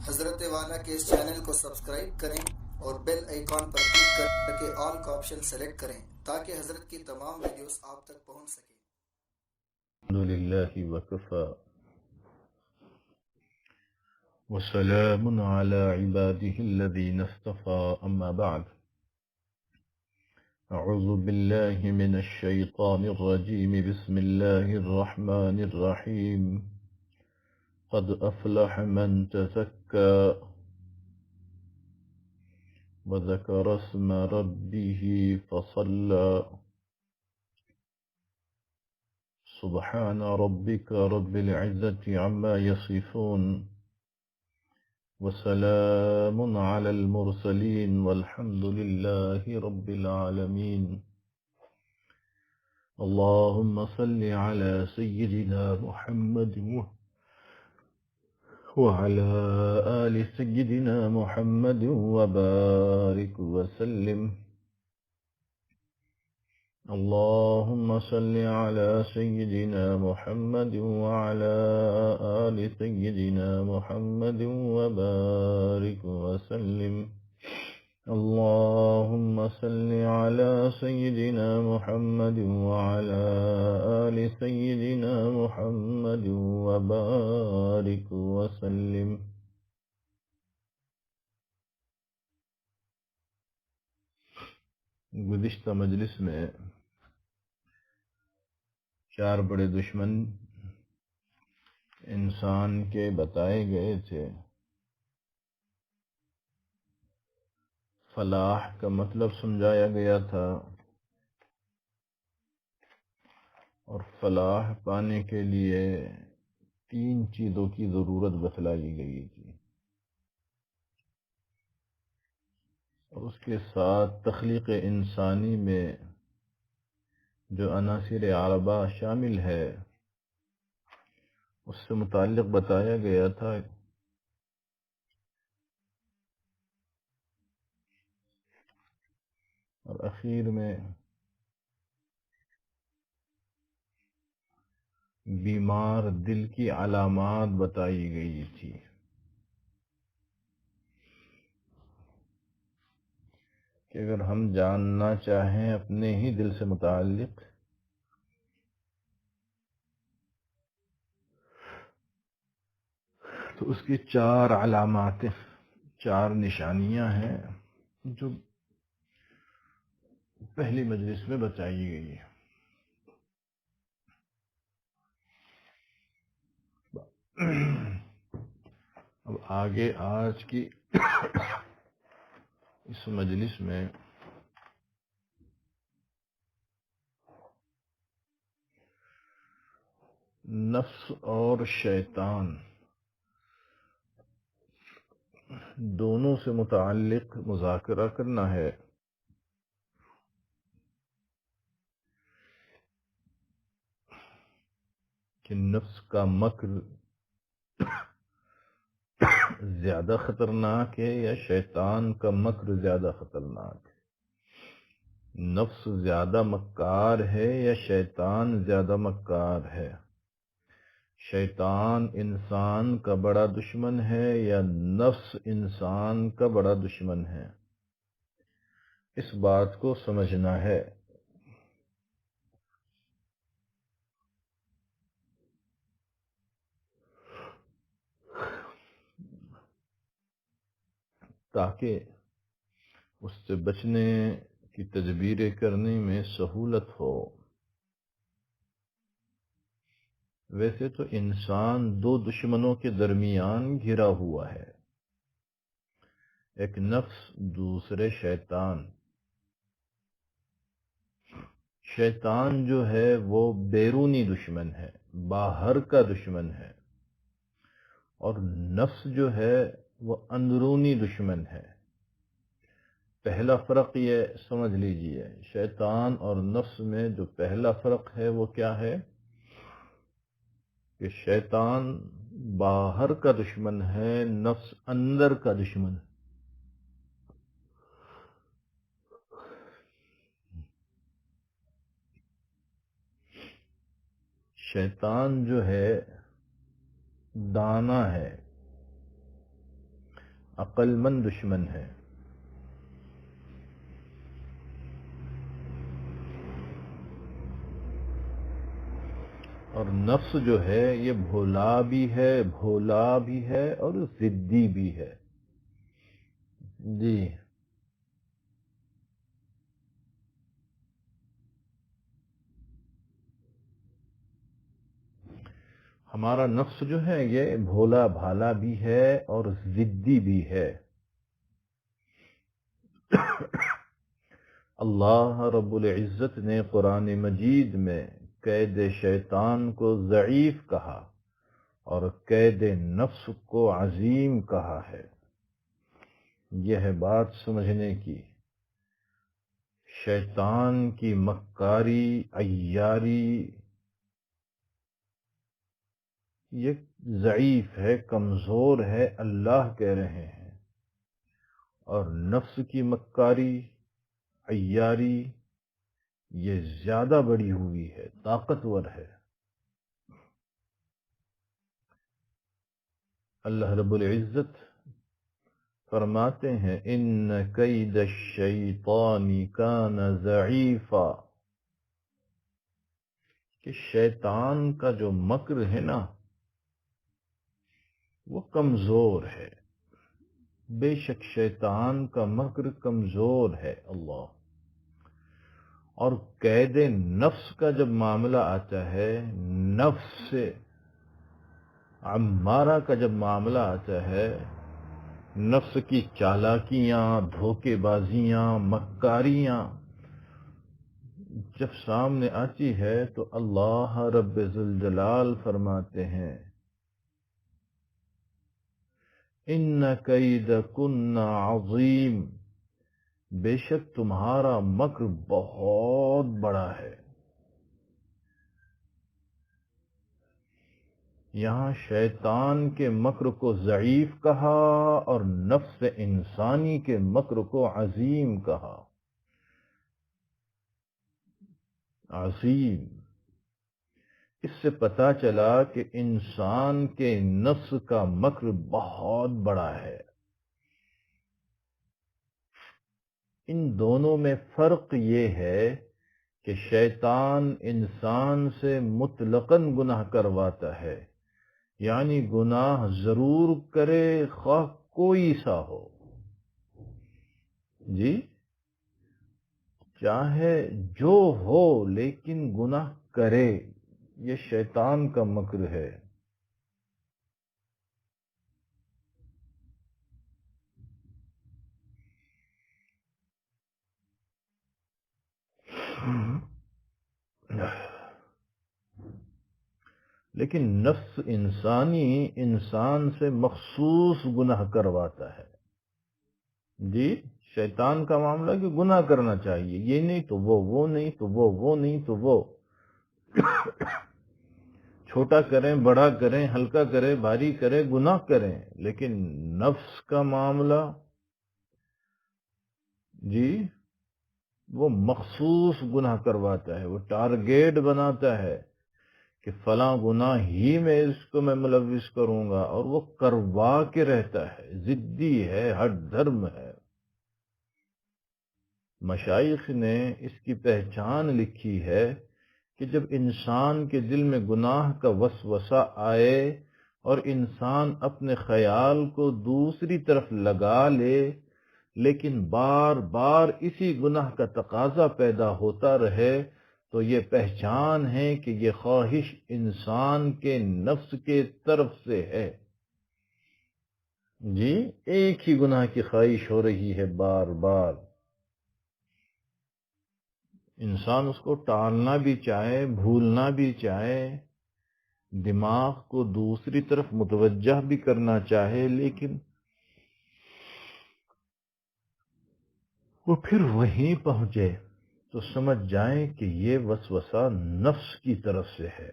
حضرت والا کے اس چینل کو سبسکرائب کریں اور بیل آئیکن پر کلک کر کے آل کا آپشن سلیکٹ کریں تاکہ حضرت کی تمام ویڈیوز آپ تک پہنچ سکیں۔ الحمد لله وكفى وسلام على عباده الذين اصطفى أما بعد أعوذ بالله من الشيطان الرجيم بسم الله الرحمن الرحيم قد أفلح من تزكى وذكر اسم ربه فصلى سبحان ربك رب العزة عما يصفون وسلام على المرسلين والحمد لله رب العالمين اللهم صل على سيدنا محمد وعلى آل سيدنا محمد وبارك وسلم اللهم صل على سيدنا محمد وعلى آل سيدنا محمد وبارك وسلم اللهم صل على سيدنا محمد وعلى آل سيدنا محمد وبارك وسلم گزشتہ مجلس میں 4 بڑے دشمن انسان کے بتائے گئے تھے۔ فلاح کا مطلب سمجھایا گیا تھا اور فلاح پانے کے لیے 3 چیزوں کی ضرورت بتلائی گئی تھی، اور اس کے ساتھ تخلیق انسانی میں جو عناصر اربعہ شامل ہے اس سے متعلق بتایا گیا تھا۔ اور اخیر میں بیمار دل کی علامات بتائی گئی تھی کہ اگر ہم جاننا چاہیں اپنے ہی دل سے متعلق تو اس کی 4 علامات، 4 نشانیاں ہیں جو پہلی مجلس میں بتائی گئی ہے۔ اب آگے آج کی اس مجلس میں نفس اور شیطان دونوں سے متعلق مذاکرہ کرنا ہے۔ کہ نفس کا مکر زیادہ خطرناک ہے یا شیطان کا مکر زیادہ خطرناک ہے؟ نفس زیادہ مکار ہے یا شیطان زیادہ مکار ہے؟ شیطان انسان کا بڑا دشمن ہے یا نفس انسان کا بڑا دشمن ہے؟ اس بات کو سمجھنا ہے۔ تاکہ اس سے بچنے کی تدبیریں کرنے میں سہولت ہو۔ ویسے تو انسان 2 دشمنوں کے درمیان گھرا ہوا ہے، ایک نفس، دوسرے شیطان۔ شیطان جو ہے وہ بیرونی دشمن ہے، باہر کا دشمن ہے، اور نفس جو ہے وہ اندرونی دشمن ہے۔ پہلا فرق یہ سمجھ لیجئے، شیطان اور نفس میں جو پہلا فرق ہے وہ کیا ہے کہ شیطان باہر کا دشمن ہے، نفس اندر کا دشمن ہے۔ شیطان جو ہے دانا ہے، عقل مند دشمن ہے، اور نفس جو ہے یہ بھولا بھی ہے اور ضدی بھی ہے۔ جی ہمارا نفس جو ہے یہ بھولا بھالا بھی ہے اور ضدی بھی ہے۔ اللہ رب العزت نے قرآن مجید میں قید شیطان کو ضعیف کہا اور قید نفس کو عظیم کہا ہے۔ یہ ہے بات سمجھنے کی۔ شیطان کی مکاری، عیاری یہ ضعیف ہے، کمزور ہے، اللہ کہہ رہے ہیں، اور نفس کی مکاری، عیاری یہ زیادہ بڑی ہوئی ہے، طاقتور ہے۔ اللہ رب العزت فرماتے ہیں ان کید الشیطان کان ضعیفا، کہ شیطان کا جو مکر ہے نا وہ کمزور ہے، بے شک شیطان کا مکر کمزور ہے۔ اللہ اور قید نفس کا جب معاملہ آتا ہے، نفس سے عمارہ کا جب معاملہ آتا ہے، نفس کی چالاکیاں، دھوکے بازیاں، مکاریاں جب سامنے آتی ہے تو اللہ رب ذوالجلال فرماتے ہیں ان کیدکن عظیم، بے شک تمہارا مکر بہت بڑا ہے۔ یہاں شیطان کے مکر کو ضعیف کہا اور نفس انسانی کے مکر کو عظیم کہا۔ عظیم، اس سے پتہ چلا کہ انسان کے نفس کا مکر بہت بڑا ہے۔ ان دونوں میں فرق یہ ہے کہ شیطان انسان سے مطلقاً گناہ کرواتا ہے، یعنی گناہ ضرور کرے خواہ کوئی سا ہو، جی چاہے جو ہو لیکن گناہ کرے، یہ شیطان کا مکر ہے۔ لیکن نفس انسانی انسان سے مخصوص گناہ کرواتا ہے۔ جی شیطان کا معاملہ کہ گناہ کرنا چاہیے، یہ نہیں تو وہ نہیں تو وہ نہیں تو وہ، چھوٹا کریں، بڑا کریں، ہلکا کریں، بھاری کریں، گناہ کریں۔ لیکن نفس کا معاملہ جی وہ مخصوص گناہ کرواتا ہے، وہ ٹارگیٹ بناتا ہے کہ فلاں گناہ ہی میں اس کو میں ملوث کروں گا، اور وہ کروا کے رہتا ہے، ضدی ہے، ہٹ دھرم ہے۔ مشائخ نے اس کی پہچان لکھی ہے کہ جب انسان کے دل میں گناہ کا وسوسہ آئے اور انسان اپنے خیال کو دوسری طرف لگا لے، لیکن بار بار اسی گناہ کا تقاضا پیدا ہوتا رہے، تو یہ پہچان ہے کہ یہ خواہش انسان کے نفس کے طرف سے ہے۔ جی ایک ہی گناہ کی خواہش ہو رہی ہے بار بار، انسان اس کو ٹالنا بھی چاہے، بھولنا بھی چاہے، دماغ کو دوسری طرف متوجہ بھی کرنا چاہے، لیکن وہ پھر وہیں پہنچے تو سمجھ جائیں کہ یہ وسوسہ نفس کی طرف سے ہے۔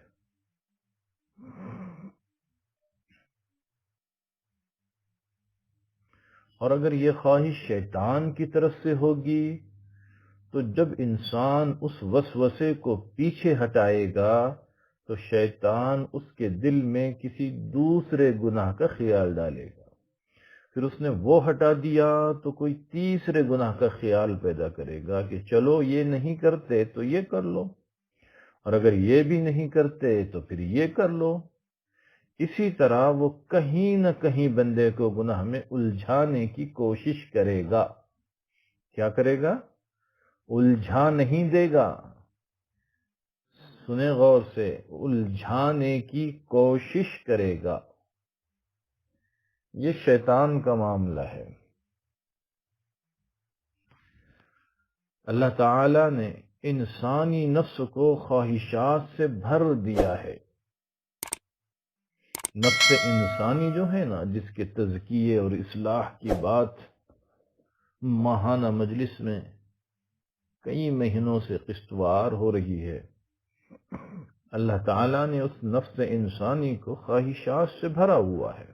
اور اگر یہ خواہش شیطان کی طرف سے ہوگی تو جب انسان اس وسوسے کو پیچھے ہٹائے گا تو شیطان اس کے دل میں کسی دوسرے گناہ کا خیال ڈالے گا۔ پھر اس نے وہ ہٹا دیا تو کوئی تیسرے گناہ کا خیال پیدا کرے گا کہ چلو یہ نہیں کرتے تو یہ کر لو، اور اگر یہ بھی نہیں کرتے تو پھر یہ کر لو۔ اسی طرح وہ کہیں نہ کہیں بندے کو گناہ میں الجھانے کی کوشش کرے گا۔ کیا کرے گا؟ الجھا نہیں دے گا، سنیں غور سے، الجھانے کی کوشش کرے گا۔ یہ شیطان کا معاملہ ہے۔ اللہ تعالی نے انسانی نفس کو خواہشات سے بھر دیا ہے۔ نفس انسانی جو ہے نا، جس کے تزکیے اور اصلاح کی بات ماہانہ مجلس میں کئی مہینوں سے قسطوار ہو رہی ہے، اللہ تعالیٰ نے اس نفس انسانی کو خواہشات سے بھرا ہوا ہے،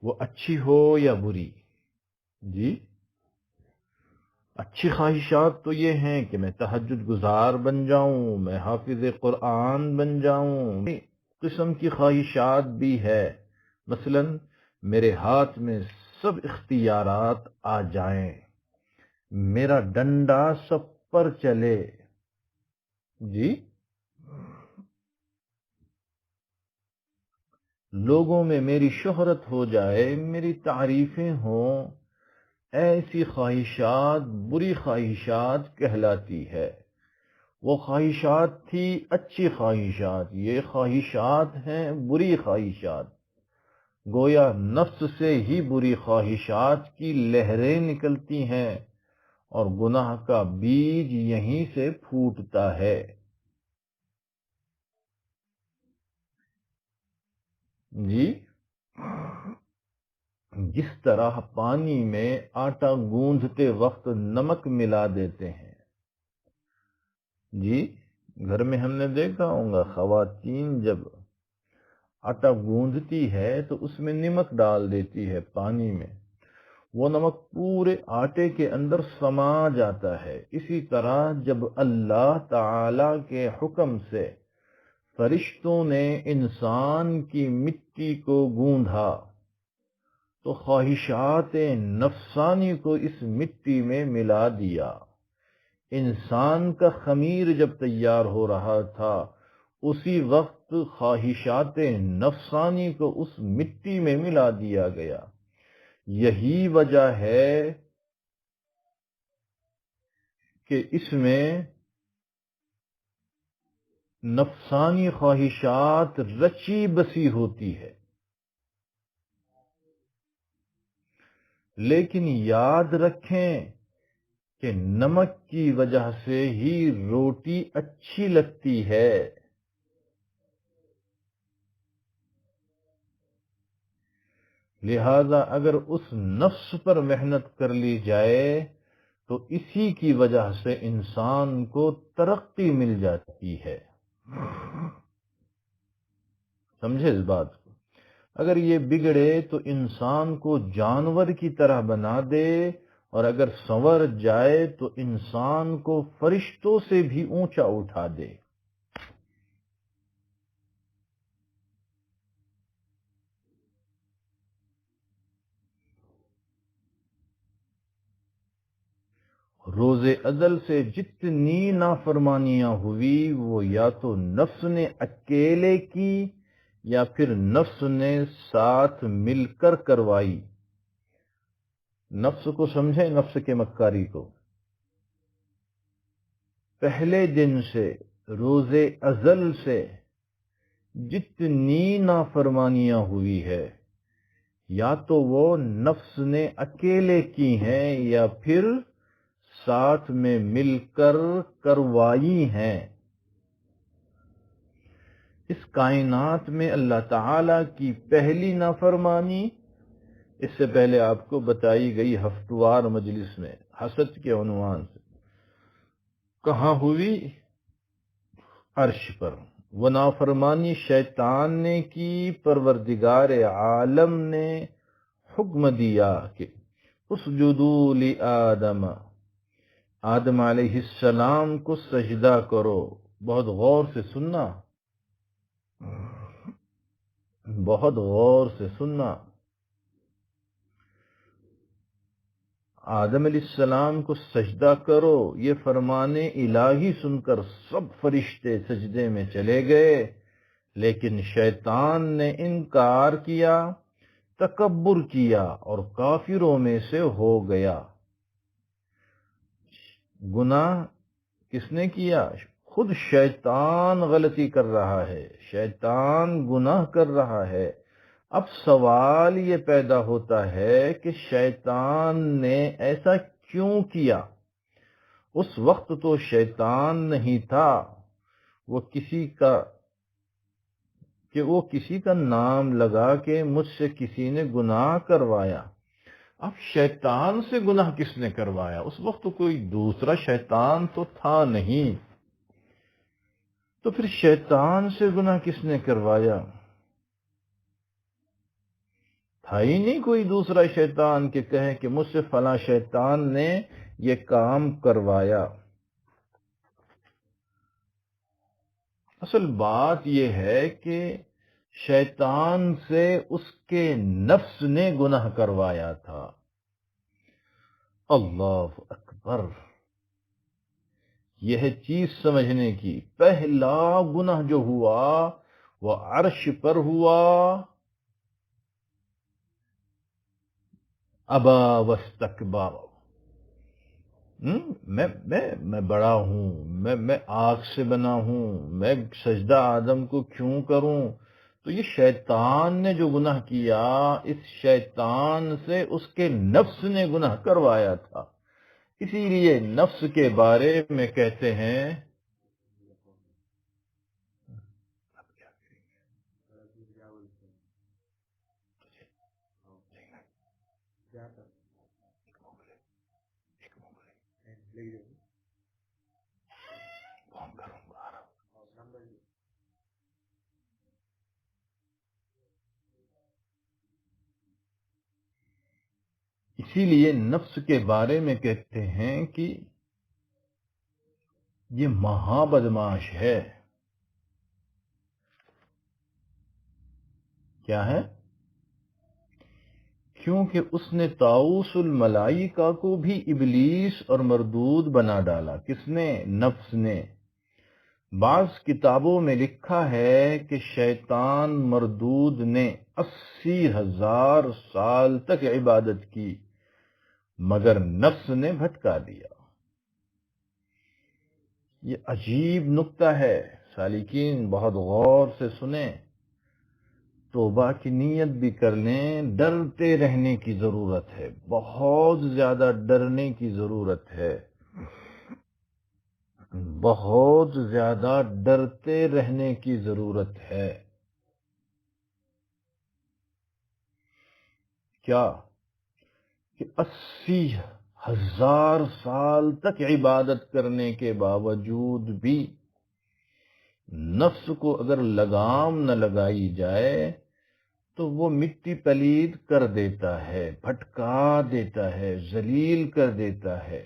وہ اچھی ہو یا بری۔ جی، اچھی خواہشات تو یہ ہیں کہ میں تہجد گزار بن جاؤں، میں حافظ قرآن بن جاؤں۔ قسم کی خواہشات بھی ہے، مثلا میرے ہاتھ میں سب اختیارات آ جائیں، میرا ڈنڈا سب پر چلے۔ جی، لوگوں میں میری شہرت ہو جائے، میری تعریفیں ہوں، ایسی خواہشات بری خواہشات کہلاتی ہے۔ وہ خواہشات تھی اچھی خواہشات، یہ خواہشات ہیں بری خواہشات۔ گویا نفس سے ہی بری خواہشات کی لہریں نکلتی ہیں، اور گناہ کا بیج یہیں سے پھوٹتا ہے۔ جی، جس طرح پانی میں آٹا گوندھتے وقت نمک ملا دیتے ہیں، جی، گھر میں ہم نے دیکھا ہوگا خواتین جب آٹا گوندھتی ہے تو اس میں نمک ڈال دیتی ہے پانی میں، وہ نمک پورے آٹے کے اندر سما جاتا ہے۔ اسی طرح جب اللہ تعالی کے حکم سے فرشتوں نے انسان کی مٹی کو گوندھا تو خواہشات نفسانی کو اس مٹی میں ملا دیا۔ انسان کا خمیر جب تیار ہو رہا تھا، اسی وقت خواہشات نفسانی کو اس مٹی میں ملا دیا گیا۔ یہی وجہ ہے کہ اس میں نفسانی خواہشات رچی بسی ہوتی ہے۔ لیکن یاد رکھیں کہ نمک کی وجہ سے ہی روٹی اچھی لگتی ہے۔ لہذا اگر اس نفس پر محنت کر لی جائے تو اسی کی وجہ سے انسان کو ترقی مل جاتی ہے۔ سمجھے اس بات کو؟ اگر یہ بگڑے تو انسان کو جانور کی طرح بنا دے، اور اگر سنور جائے تو انسان کو فرشتوں سے بھی اونچا اٹھا دے۔ روز ازل سے جتنی نافرمانیاں ہوئی وہ یا تو نفس نے اکیلے کی یا پھر نفس نے ساتھ مل کر کروائی۔ نفس کو سمجھیں، نفس کے مکاری کو۔ پہلے دن سے، روز ازل سے جتنی نافرمانیاں ہوئی ہے، یا تو وہ نفس نے اکیلے کی ہیں یا پھر ساتھ میں مل کر کروائی ہیں۔ اس کائنات میں اللہ تعالی کی پہلی نافرمانی اس سے پہلے آپ کو بتائی گئی ہفتوار مجلس میں حسد کے عنوان سے، کہاں ہوئی؟ عرش پر۔ وہ نافرمانی شیطان نے کی، پروردگار عالم نے حکم دیا کہ اسجدوا لآدم، آدم علیہ السلام کو سجدہ کرو۔ بہت غور سے سننا، بہت غور سے سننا۔ آدم علیہ السلام کو سجدہ کرو، یہ فرمان الہی سن کر سب فرشتے سجدے میں چلے گئے، لیکن شیطان نے انکار کیا، تکبر کیا اور کافروں میں سے ہو گیا۔ گناہ کس نے کیا؟ خود شیطان غلطی کر رہا ہے، شیطان گناہ کر رہا ہے۔ اب سوال یہ پیدا ہوتا ہے کہ شیطان نے ایسا کیوں کیا؟ اس وقت تو شیطان نہیں تھا، وہ کسی کا نام لگا کہ مجھ سے کسی نے گناہ کروایا۔ اب شیطان سے گناہ کس نے کروایا؟ اس وقت تو کوئی دوسرا شیطان تو تھا نہیں، تو پھر شیطان سے گناہ کس نے کروایا؟ تھا ہی نہیں کوئی دوسرا شیطان کہ کہے کہ مجھ سے فلاں شیطان نے یہ کام کروایا۔ اصل بات یہ ہے کہ شیطان سے اس کے نفس نے گناہ کروایا تھا۔ اللہ اکبر! یہ چیز سمجھنے کی، پہلا گناہ جو ہوا وہ عرش پر ہوا، ابا واستکبر۔ میں بڑا ہوں، میں آگ سے بنا ہوں، میں سجدہ آدم کو کیوں کروں؟ تو یہ شیطان نے جو گناہ کیا، اس شیطان سے اس کے نفس نے گناہ کروایا تھا۔ اسی لیے نفس کے بارے میں کہتے ہیں اسی لیے نفس کے بارے میں کہتے ہیں کہ یہ مہا بدماش ہے۔ کیا ہے؟ کیونکہ اس نے طاؤس الملائکہ کو بھی ابلیس اور مردود بنا ڈالا۔ کس نے؟ نفس نے۔ بعض کتابوں میں لکھا ہے کہ شیطان مردود نے 80,000 سال تک عبادت کی، مگر نفس نے بھٹکا دیا۔ یہ عجیب نکتہ ہے، سالکین بہت غور سے سنیں، توبہ کی نیت بھی کر لیں۔ ڈرتے رہنے کی ضرورت ہے، بہت زیادہ ڈرنے کی ضرورت ہے، بہت زیادہ ڈرتے رہنے کی ضرورت ہے۔ کیا کہ 80,000 سال تک عبادت کرنے کے باوجود بھی نفس کو اگر لگام نہ لگائی جائے تو وہ مٹی پلید کر دیتا ہے، بھٹکا دیتا ہے، ذلیل کر دیتا ہے۔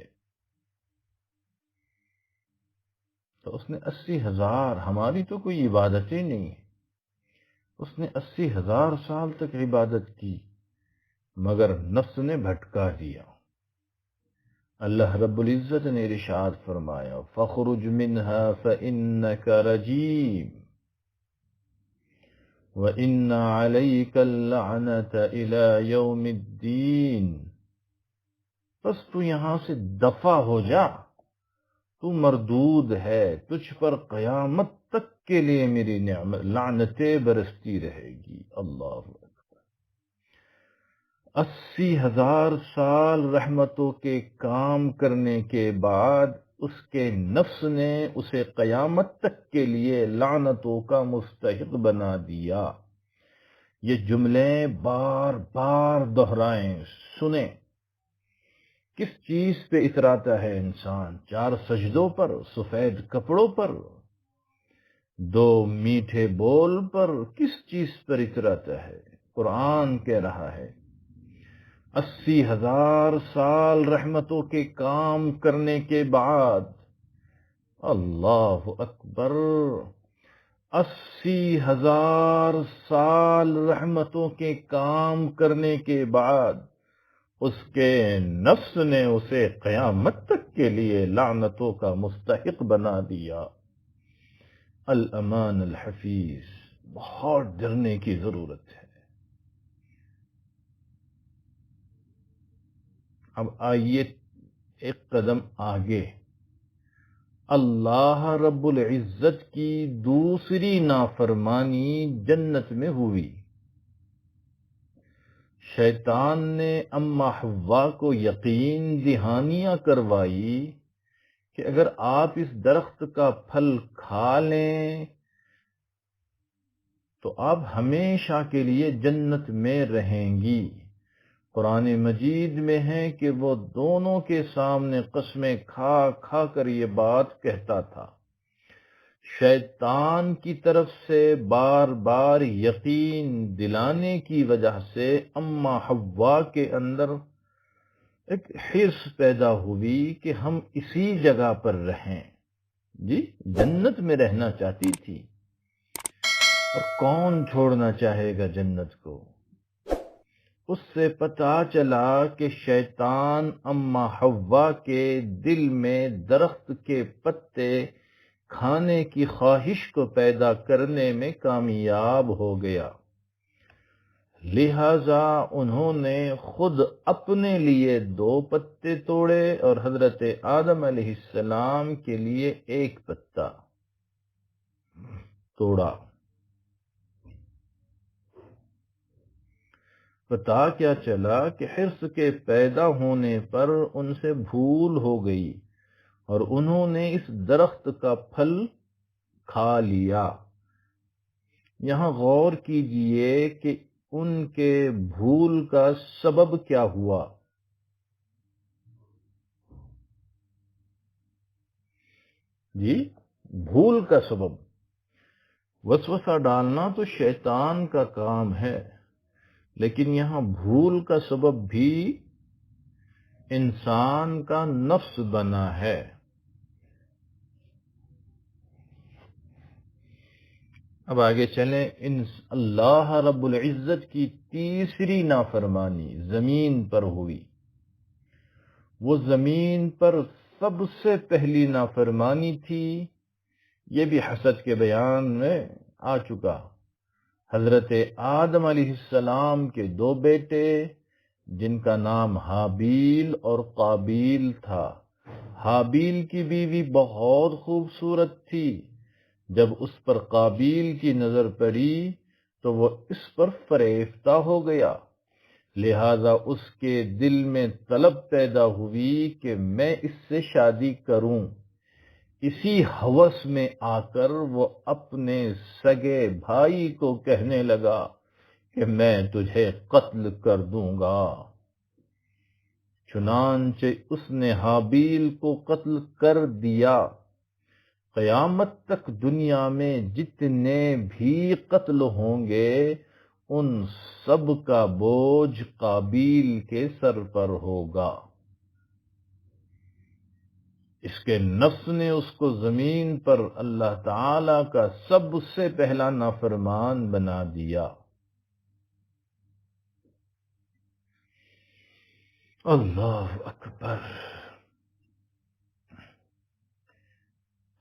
تو اس نے 80,000، ہماری تو کوئی عبادت ہی نہیں، اس نے 80,000 سال تک عبادت کی، مگر نفس نے بھٹکا دیا۔ اللہ رب العزت نے ارشاد فرمایا فَخْرُجْ مِنْهَا فَإِنَّكَ رَجِيمٌ وَإِنَّ عَلَيْكَ اللَّعْنَةَ إِلَى يَوْمِ الدِّينِ، بس تو یہاں سے دفع ہو جا، تو مردود ہے، تجھ پر قیامت تک کے لیے میری نعمت لعنتیں برستی رہے گی۔ اللہ 80,000 سال رحمتوں کے کام کرنے کے بعد اس کے نفس نے اسے قیامت تک کے لیے لعنتوں کا مستحق بنا دیا۔ یہ جملے بار بار دہرائیں، سنیں۔ کس چیز پہ اتراتا ہے انسان؟ 4 سجدوں پر، سفید کپڑوں پر، 2 میٹھے بول پر، کس چیز پر اتراتا ہے؟ قرآن کہہ رہا ہے 80,000 سال رحمتوں کے کام کرنے کے بعد، اللہ اکبر، 80,000 سال رحمتوں کے کام کرنے کے بعد اس کے نفس نے اسے قیامت تک کے لیے لعنتوں کا مستحق بنا دیا۔ الامان الحفیظ، بہت ڈرنے کی ضرورت ہے۔ اب آئیے ایک قدم آگے، اللہ رب العزت کی دوسری نافرمانی جنت میں ہوئی۔ شیطان نے اما حوا کو یقین دہانیاں کروائی کہ اگر آپ اس درخت کا پھل کھا لیں تو آپ ہمیشہ کے لیے جنت میں رہیں گی۔ قرآن مجید میں ہے کہ وہ دونوں کے سامنے قسمیں کھا کھا کر یہ بات کہتا تھا۔ شیطان کی طرف سے بار بار یقین دلانے کی وجہ سے اما حوا کے اندر ایک حرص پیدا ہوئی کہ ہم اسی جگہ پر رہیں۔ جی، جنت میں رہنا چاہتی تھی، اور کون چھوڑنا چاہے گا جنت کو؟ اس سے پتا چلا کہ شیطان اما حوا کے دل میں درخت کے پتے کھانے کی خواہش کو پیدا کرنے میں کامیاب ہو گیا، لہذا انہوں نے خود اپنے لیے 2 پتے توڑے اور حضرت آدم علیہ السلام کے لیے 1 پتا توڑا۔ پتا کیا چلا کہ حرص کے پیدا ہونے پر ان سے بھول ہو گئی اور انہوں نے اس درخت کا پھل کھا لیا۔ یہاں غور کیجئے کہ ان کے بھول کا سبب کیا ہوا۔ جی، بھول کا سبب، وسوسہ ڈالنا تو شیطان کا کام ہے، لیکن یہاں بھول کا سبب بھی انسان کا نفس بنا ہے۔ اب آگے چلیں، اللہ رب العزت کی تیسری نافرمانی زمین پر ہوئی۔ وہ زمین پر سب سے پہلی نافرمانی تھی، یہ بھی حسد کے بیان میں آ چکا۔ حضرت آدم علیہ السلام کے 2 بیٹے جن کا نام حابیل اور قابیل تھا۔ حابیل کی بیوی بہت خوبصورت تھی، جب اس پر قابیل کی نظر پڑی تو وہ اس پر فریفتہ ہو گیا، لہذا اس کے دل میں طلب پیدا ہوئی کہ میں اس سے شادی کروں۔ اسی ہوس میں آ کر وہ اپنے سگے بھائی کو کہنے لگا کہ میں تجھے قتل کر دوں گا۔ چنانچہ اس نے حابیل کو قتل کر دیا۔ قیامت تک دنیا میں جتنے بھی قتل ہوں گے ان سب کا بوجھ قابیل کے سر پر ہوگا۔ اس کے نفس نے اس کو زمین پر اللہ تعالی کا سب سے پہلا نافرمان بنا دیا۔ اللہ اکبر۔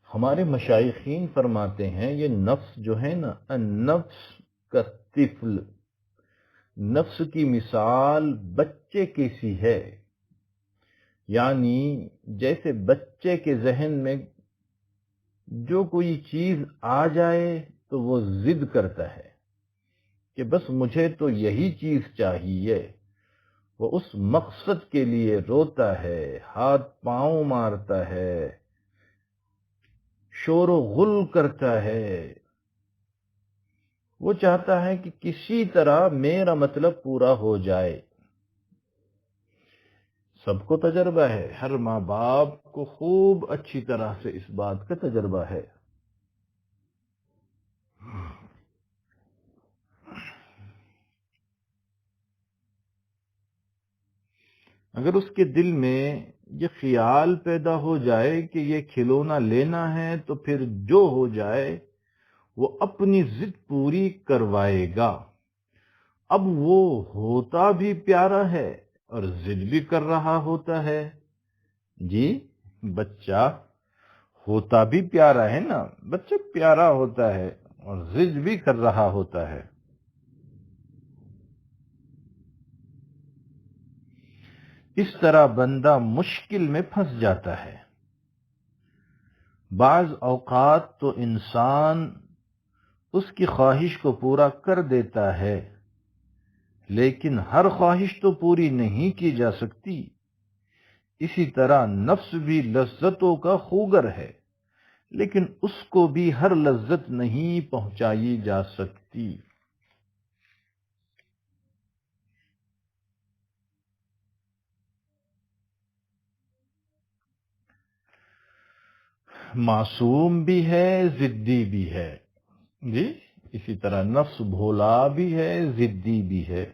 ہمارے مشائخین فرماتے ہیں یہ نفس جو ہے نا، النفس کا طفل، نفس کی مثال بچے کی سی ہے، یعنی جیسے بچے کے ذہن میں جو کوئی چیز آ جائے تو وہ ضد کرتا ہے کہ بس مجھے تو یہی چیز چاہیے، وہ اس مقصد کے لیے روتا ہے، ہاتھ پاؤں مارتا ہے، شور و غل کرتا ہے، وہ چاہتا ہے کہ کسی طرح میرا مطلب پورا ہو جائے۔ سب کو تجربہ ہے، ہر ماں باپ کو خوب اچھی طرح سے اس بات کا تجربہ ہے۔ اگر اس کے دل میں یہ خیال پیدا ہو جائے کہ یہ کھلونا لینا ہے تو پھر جو ہو جائے وہ اپنی ضد پوری کروائے گا۔ اب وہ ہوتا بھی پیارا ہے اور ضد بھی کر رہا ہوتا ہے. جی بچہ ہوتا بھی پیارا ہے نا، بچہ پیارا ہوتا ہے اور ضد بھی کر رہا ہوتا ہے. اس طرح بندہ مشکل میں پھنس جاتا ہے. بعض اوقات تو انسان اس کی خواہش کو پورا کر دیتا ہے، لیکن ہر خواہش تو پوری نہیں کی جا سکتی. اسی طرح نفس بھی لذتوں کا خوگر ہے، لیکن اس کو بھی ہر لذت نہیں پہنچائی جا سکتی. معصوم بھی ہے، ضدی بھی ہے. جی اسی طرح نفس بھولا بھی ہے، ضدی بھی ہے.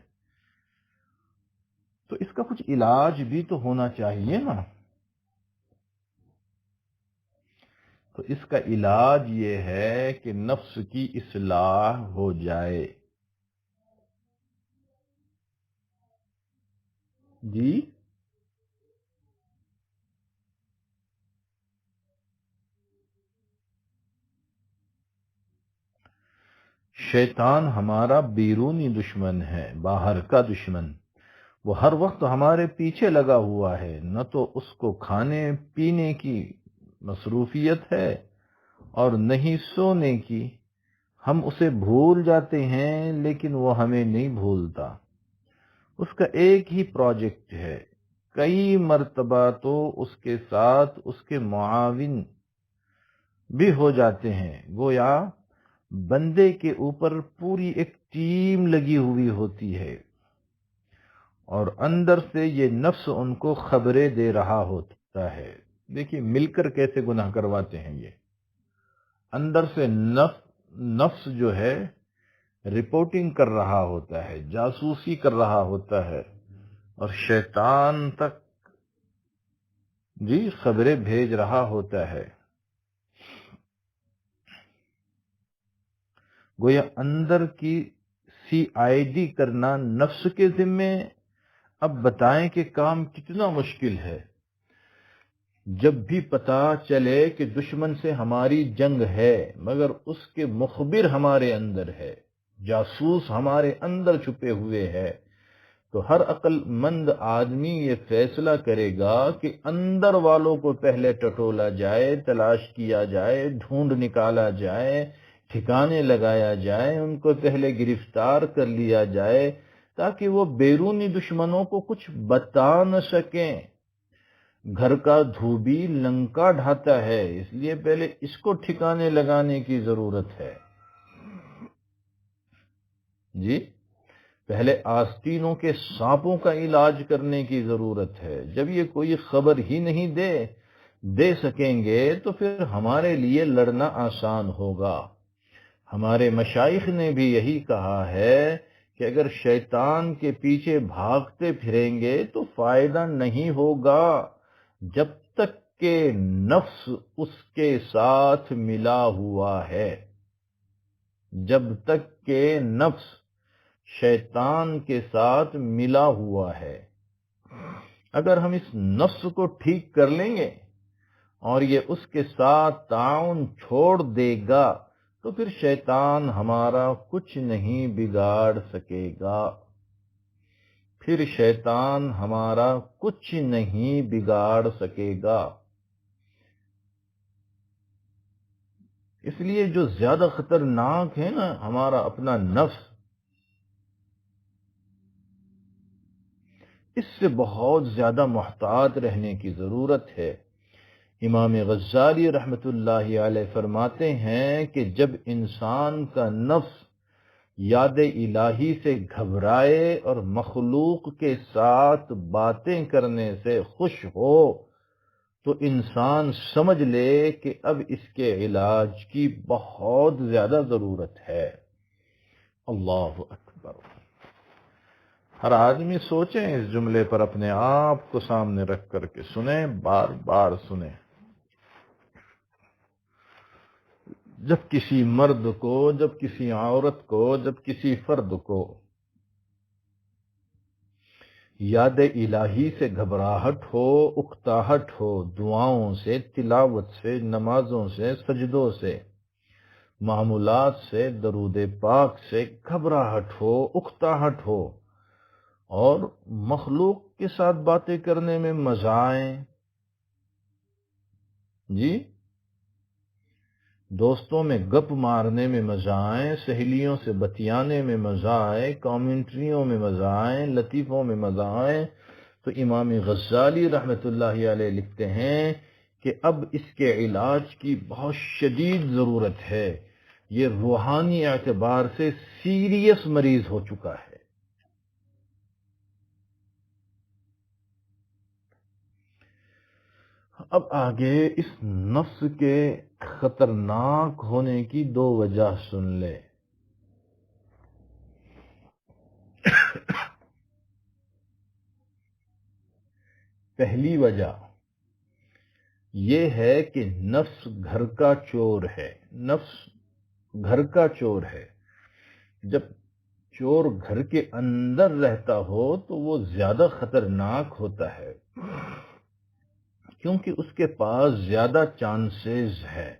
تو اس کا کچھ علاج بھی تو ہونا چاہیے نا. تو اس کا علاج یہ ہے کہ نفس کی اصلاح ہو جائے. جی شیطان ہمارا بیرونی دشمن ہے، باہر کا دشمن. وہ ہر وقت ہمارے پیچھے لگا ہوا ہے. نہ تو اس کو کھانے پینے کی مصروفیت ہے اور نہ ہی سونے کی. ہم اسے بھول جاتے ہیں لیکن وہ ہمیں نہیں بھولتا. اس کا ایک ہی پروجیکٹ ہے. کئی مرتبہ تو اس کے ساتھ اس کے معاون بھی ہو جاتے ہیں. گویا بندے کے اوپر پوری ایک ٹیم لگی ہوئی ہوتی ہے اور اندر سے یہ نفس ان کو خبریں دے رہا ہوتا ہے. دیکھیے مل کر کیسے گناہ کرواتے ہیں. یہ اندر سے نفس جو ہے رپورٹنگ کر رہا ہوتا ہے، جاسوسی کر رہا ہوتا ہے اور شیطان تک جی خبریں بھیج رہا ہوتا ہے. گویا اندر کی سی آئی ڈی کرنا نفس کے ذمے. اب بتائیں کہ کام کتنا مشکل ہے. جب بھی پتا چلے کہ دشمن سے ہماری جنگ ہے مگر اس کے مخبر ہمارے اندر ہے، جاسوس ہمارے اندر چھپے ہوئے ہے، تو ہر عقل مند آدمی یہ فیصلہ کرے گا کہ اندر والوں کو پہلے ٹٹولا جائے، تلاش کیا جائے، ڈھونڈ نکالا جائے، ٹھکانے لگایا جائے، ان کو پہلے گرفتار کر لیا جائے تاکہ وہ بیرونی دشمنوں کو کچھ بتا نہ سکیں. گھر کا دھوبی لنکا ڈھاتا ہے، اس لیے پہلے اس کو ٹھکانے لگانے کی ضرورت ہے. جی پہلے آستینوں کے سانپوں کا علاج کرنے کی ضرورت ہے. جب یہ کوئی خبر ہی نہیں دے سکیں گے تو پھر ہمارے لیے لڑنا آسان ہوگا. ہمارے مشائخ نے بھی یہی کہا ہے کہ اگر شیطان کے پیچھے بھاگتے پھریں گے تو فائدہ نہیں ہوگا جب تک کہ نفس اس کے ساتھ ملا ہوا ہے. جب تک کہ نفس شیطان کے ساتھ ملا ہوا ہے. اگر ہم اس نفس کو ٹھیک کر لیں گے اور یہ اس کے ساتھ تعاون چھوڑ دے گا تو پھر شیطان ہمارا کچھ نہیں بگاڑ سکے گا. پھر شیطان ہمارا کچھ نہیں بگاڑ سکے گا. اس لیے جو زیادہ خطرناک ہے نا ہمارا اپنا نفس، اس سے بہت زیادہ محتاط رہنے کی ضرورت ہے. امام غزالی رحمت اللہ علیہ فرماتے ہیں کہ جب انسان کا نفس یاد الہی سے گھبرائے اور مخلوق کے ساتھ باتیں کرنے سے خوش ہو تو انسان سمجھ لے کہ اب اس کے علاج کی بہت زیادہ ضرورت ہے. اللہ اکبر. ہر آدمی سوچیں اس جملے پر، اپنے آپ کو سامنے رکھ کر کے سنیں، بار بار سنیں. جب کسی مرد کو، جب کسی عورت کو، جب کسی فرد کو یاد الہی سے گھبراہٹ ہو، اکتاہٹ ہو، دعاؤں سے، تلاوت سے، نمازوں سے، سجدوں سے، معمولات سے، درود پاک سے گھبراہٹ ہو، اکتاہٹ ہو، اور مخلوق کے ساتھ باتیں کرنے میں مزہ آئے، جی دوستوں میں گپ مارنے میں مزہ آئے، سہیلیوں سے بتیانے میں مزہ آئے، کامنٹریوں میں مزہ آئے، لطیفوں میں مزہ آئے، تو امام غزالی رحمت اللہ علیہ لکھتے ہیں کہ اب اس کے علاج کی بہت شدید ضرورت ہے، یہ روحانی اعتبار سے سیریس مریض ہو چکا ہے۔ اب آگے اس نفس کے خطرناک ہونے کی دو وجہ سن لے۔ پہلی وجہ یہ ہے کہ نفس گھر کا چور ہے، نفس گھر کا چور ہے۔ جب چور گھر کے اندر رہتا ہو تو وہ زیادہ خطرناک ہوتا ہے، کیونکہ اس کے پاس زیادہ چانسز ہے،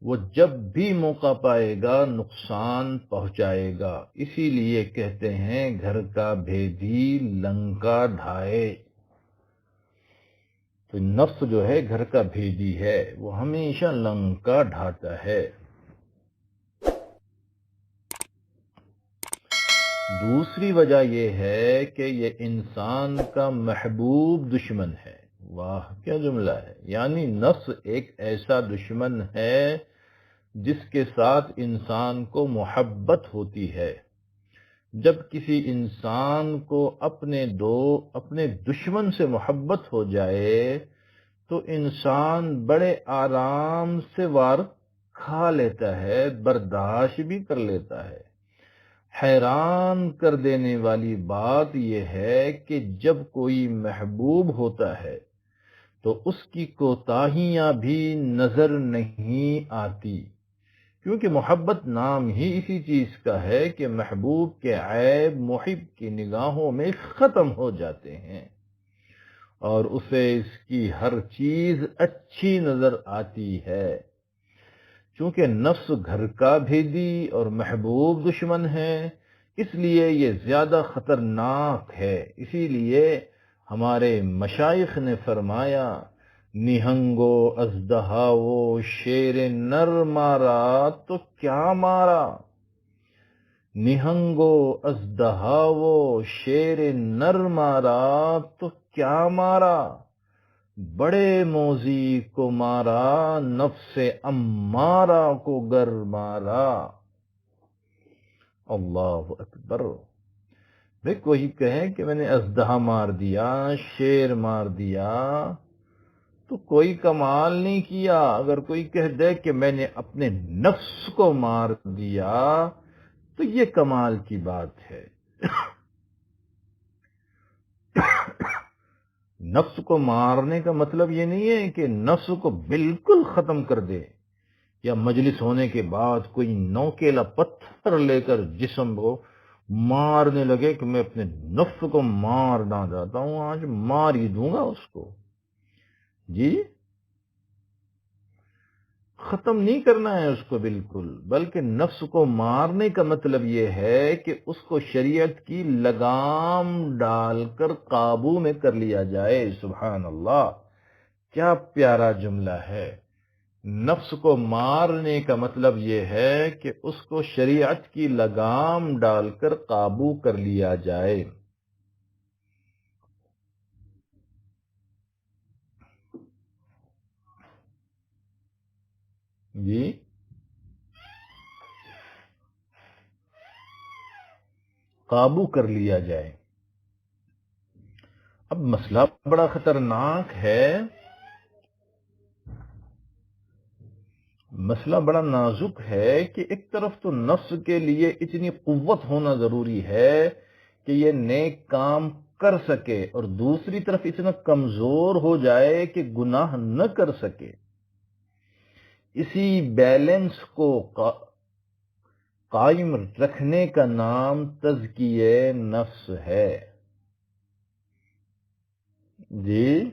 وہ جب بھی موقع پائے گا نقصان پہنچائے گا۔ اسی لیے کہتے ہیں گھر کا بھیدی لنکا ڈھائے۔ تو نفس جو ہے گھر کا بھیدی ہے، وہ ہمیشہ لنکا ڈھاتا ہے۔ دوسری وجہ یہ ہے کہ یہ انسان کا محبوب دشمن ہے۔ واہ کیا جملہ ہے! یعنی نفس ایک ایسا دشمن ہے جس کے ساتھ انسان کو محبت ہوتی ہے۔ جب کسی انسان کو اپنے دشمن سے محبت ہو جائے تو انسان بڑے آرام سے وار کھا لیتا ہے، برداشت بھی کر لیتا ہے۔ حیران کر دینے والی بات یہ ہے کہ جب کوئی محبوب ہوتا ہے تو اس کی کوتاہیاں بھی نظر نہیں آتی، کیونکہ محبت نام ہی اسی چیز کا ہے کہ محبوب کے عیب محب کی نگاہوں میں ختم ہو جاتے ہیں اور اسے اس کی ہر چیز اچھی نظر آتی ہے۔ چونکہ نفس گھر کا بھیدی اور محبوب دشمن ہے، اس لیے یہ زیادہ خطرناک ہے۔ اسی لیے ہمارے مشائخ نے فرمایا، نہنگو اژدہاو شیر نر مارا تو کیا مارا، نہنگو اژدہاو شیر نر مارا تو کیا مارا، بڑے موذی کو مارا نفس امارہ کو گر مارا۔ اللہ اکبر! بھئی کوئی کہے کہ میں نے اژدہا مار دیا، شیر مار دیا، تو کوئی کمال نہیں کیا۔ اگر کوئی کہہ دے کہ میں نے اپنے نفس کو مار دیا تو یہ کمال کی بات ہے۔ نفس کو مارنے کا مطلب یہ نہیں ہے کہ نفس کو بالکل ختم کر دے، یا مجلس ہونے کے بعد کوئی نوکیلا پتھر لے کر جسم کو مارنے لگے کہ میں اپنے نفس کو مارنا چاہتا ہوں، آج مار ہی دوں گا اس کو۔ جی ختم نہیں کرنا ہے اس کو بالکل، بلکہ نفس کو مارنے کا مطلب یہ ہے کہ اس کو شریعت کی لگام ڈال کر قابو میں کر لیا جائے۔ سبحان اللہ، کیا پیارا جملہ ہے! نفس کو مارنے کا مطلب یہ ہے کہ اس کو شریعت کی لگام ڈال کر قابو کر لیا جائے۔ جی قابو کر لیا جائے۔ اب مسئلہ بڑا خطرناک ہے، مسئلہ بڑا نازک ہے کہ ایک طرف تو نفس کے لیے اتنی قوت ہونا ضروری ہے کہ یہ نیک کام کر سکے، اور دوسری طرف اتنا کمزور ہو جائے کہ گناہ نہ کر سکے۔ اسی بیلنس کو قائم رکھنے کا نام تزکیہ نفس ہے۔ جی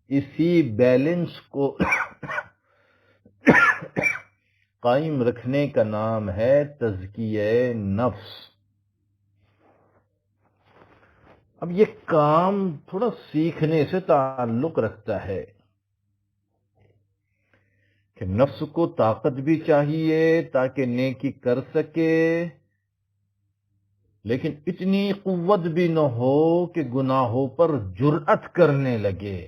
اسی بیلنس کو قائم رکھنے کا نام ہے تزکیہ نفس۔ اب یہ کام تھوڑا سیکھنے سے تعلق رکھتا ہے کہ نفس کو طاقت بھی چاہیے تاکہ نیکی کر سکے، لیکن اتنی قوت بھی نہ ہو کہ گناہوں پر جرأت کرنے لگے۔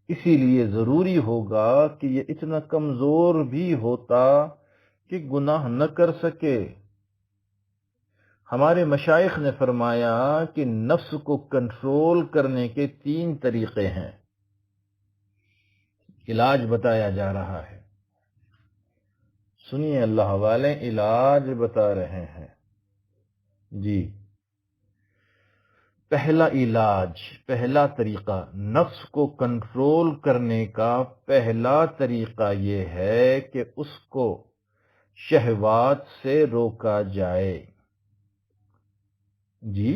اسی لیے ضروری ہوگا کہ یہ اتنا کمزور بھی ہوتا کہ گناہ نہ کر سکے۔ ہمارے مشائخ نے فرمایا کہ نفس کو کنٹرول کرنے کے 3 طریقے ہیں۔ علاج بتایا جا رہا ہے، سنیے اللہ والے علاج بتا رہے ہیں جی۔ پہلا علاج، پہلا طریقہ نفس کو کنٹرول کرنے کا پہلا طریقہ یہ ہے کہ اس کو شہوات سے روکا جائے۔ جی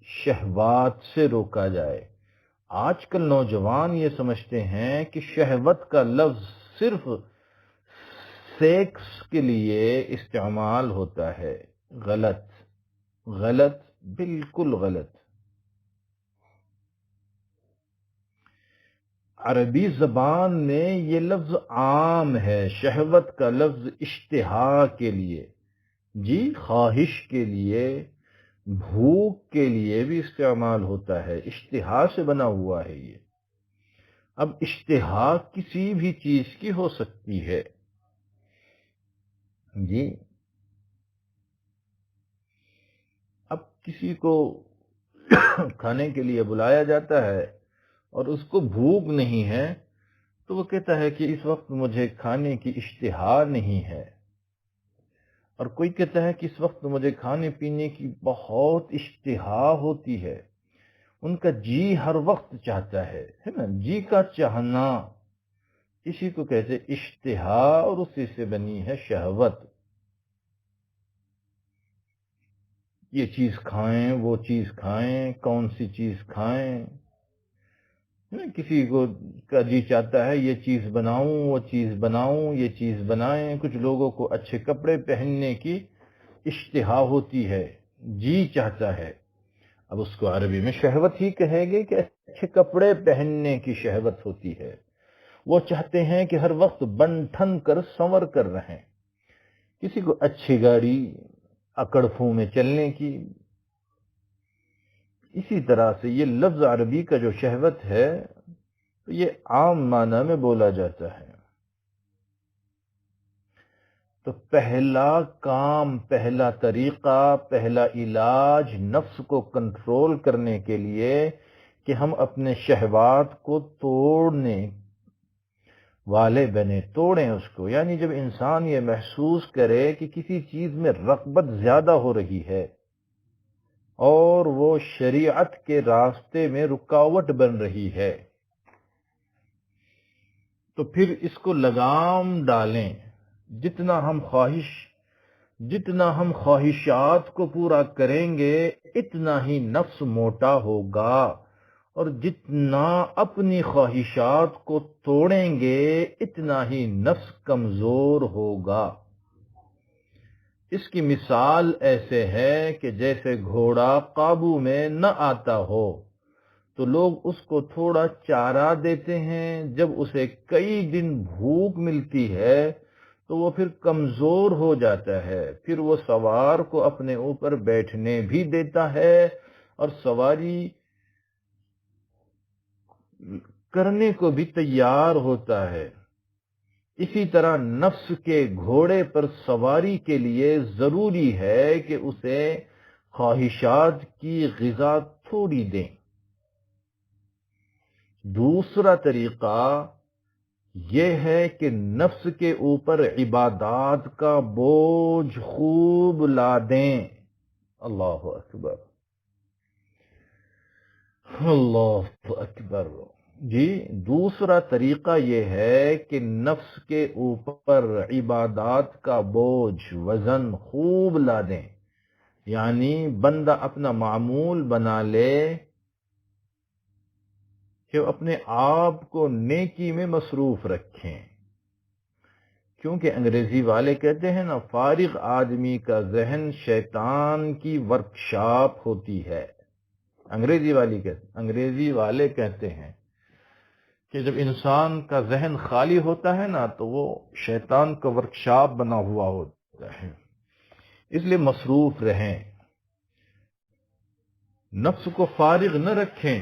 شہوات سے روکا جائے۔ آج کل نوجوان یہ سمجھتے ہیں کہ شہوت کا لفظ صرف سیکس کے لیے استعمال ہوتا ہے۔ غلط، غلط، بالکل غلط۔ عربی زبان میں یہ لفظ عام ہے، شہوت کا لفظ اشتہا کے لیے، جی خواہش کے لیے، بھوک کے لیے بھی استعمال ہوتا ہے، اشتہا سے بنا ہوا ہے یہ۔ اب اشتہا کسی بھی چیز کی ہو سکتی ہے جی۔ اب کسی کو کھانے کے لیے بلایا جاتا ہے اور اس کو بھوک نہیں ہے تو وہ کہتا ہے کہ اس وقت مجھے کھانے کی اشتہا نہیں ہے، اور کوئی کہتا ہے کہ اس وقت مجھے کھانے پینے کی بہت اشتہا ہوتی ہے۔ ان کا جی ہر وقت چاہتا ہے نا، جی کا چاہنا اسی کو کہتے اشتہا، اور اسی سے بنی ہے شہوت۔ یہ چیز کھائیں، وہ چیز کھائیں، کون سی چیز کھائیں، کسی کو کا جی چاہتا ہے یہ چیز بناؤں، وہ چیز بناؤں، یہ چیز بنائیں۔ کچھ لوگوں کو اچھے کپڑے پہننے کی اشتہا ہوتی ہے، جی چاہتا ہے۔ اب اس کو عربی میں شہوت ہی کہے گے کہ اچھے کپڑے پہننے کی شہوت ہوتی ہے۔ وہ چاہتے ہیں کہ ہر وقت بن ٹھن کر سنور کر رہیں۔ کسی کو اچھی گاڑی اکڑفوں میں چلنے کی۔ اسی طرح سے یہ لفظ عربی کا جو شہوت ہے تو یہ عام معنی میں بولا جاتا ہے۔ تو پہلا کام، پہلا طریقہ، پہلا علاج نفس کو کنٹرول کرنے کے لیے کہ ہم اپنے شہوات کو توڑنے والے بنے، توڑیں اس کو۔ یعنی جب انسان یہ محسوس کرے کہ کسی چیز میں رغبت زیادہ ہو رہی ہے اور وہ شریعت کے راستے میں رکاوٹ بن رہی ہے، تو پھر اس کو لگام ڈالیں۔ جتنا ہم خواہشات کو پورا کریں گے اتنا ہی نفس موٹا ہوگا، اور جتنا اپنی خواہشات کو توڑیں گے اتنا ہی نفس کمزور ہوگا۔ اس کی مثال ایسے ہے کہ جیسے گھوڑا قابو میں نہ آتا ہو تو لوگ اس کو تھوڑا چارہ دیتے ہیں، جب اسے کئی دن بھوک ملتی ہے تو وہ پھر کمزور ہو جاتا ہے، پھر وہ سوار کو اپنے اوپر بیٹھنے بھی دیتا ہے اور سواری کرنے کو بھی تیار ہوتا ہے۔ اسی طرح نفس کے گھوڑے پر سواری کے لیے ضروری ہے کہ اسے خواہشات کی غذا تھوڑی دیں۔ دوسرا طریقہ یہ ہے کہ نفس کے اوپر عبادات کا بوجھ خوب لا دیں۔ اللہ اکبر، اللہ اکبر جی۔ دوسرا طریقہ یہ ہے کہ نفس کے اوپر عبادات کا بوجھ، وزن خوب لا دیں۔ یعنی بندہ اپنا معمول بنا لے کہ وہ اپنے آپ کو نیکی میں مصروف رکھیں، کیونکہ انگریزی والے کہتے ہیں نا، فارغ آدمی کا ذہن شیطان کی ورکشاپ ہوتی ہے۔ انگریزی والے کہتے ہیں کہ جب انسان کا ذہن خالی ہوتا ہے نا تو وہ شیطان کا ورکشاپ بنا ہوا ہوتا ہے، اس لیے مصروف رہیں، نفس کو فارغ نہ رکھیں۔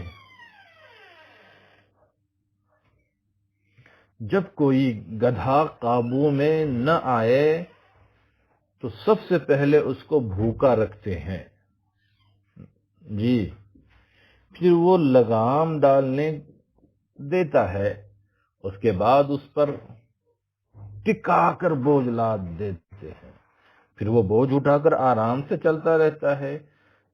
جب کوئی گدھا قابو میں نہ آئے تو سب سے پہلے اس کو بھوکا رکھتے ہیں، جی، پھر وہ لگام ڈالنے دیتا ہے، اس کے بعد اس پر ٹکا کر بوجھ لاد دیتے ہیں، پھر وہ بوجھ اٹھا کر آرام سے چلتا رہتا ہے۔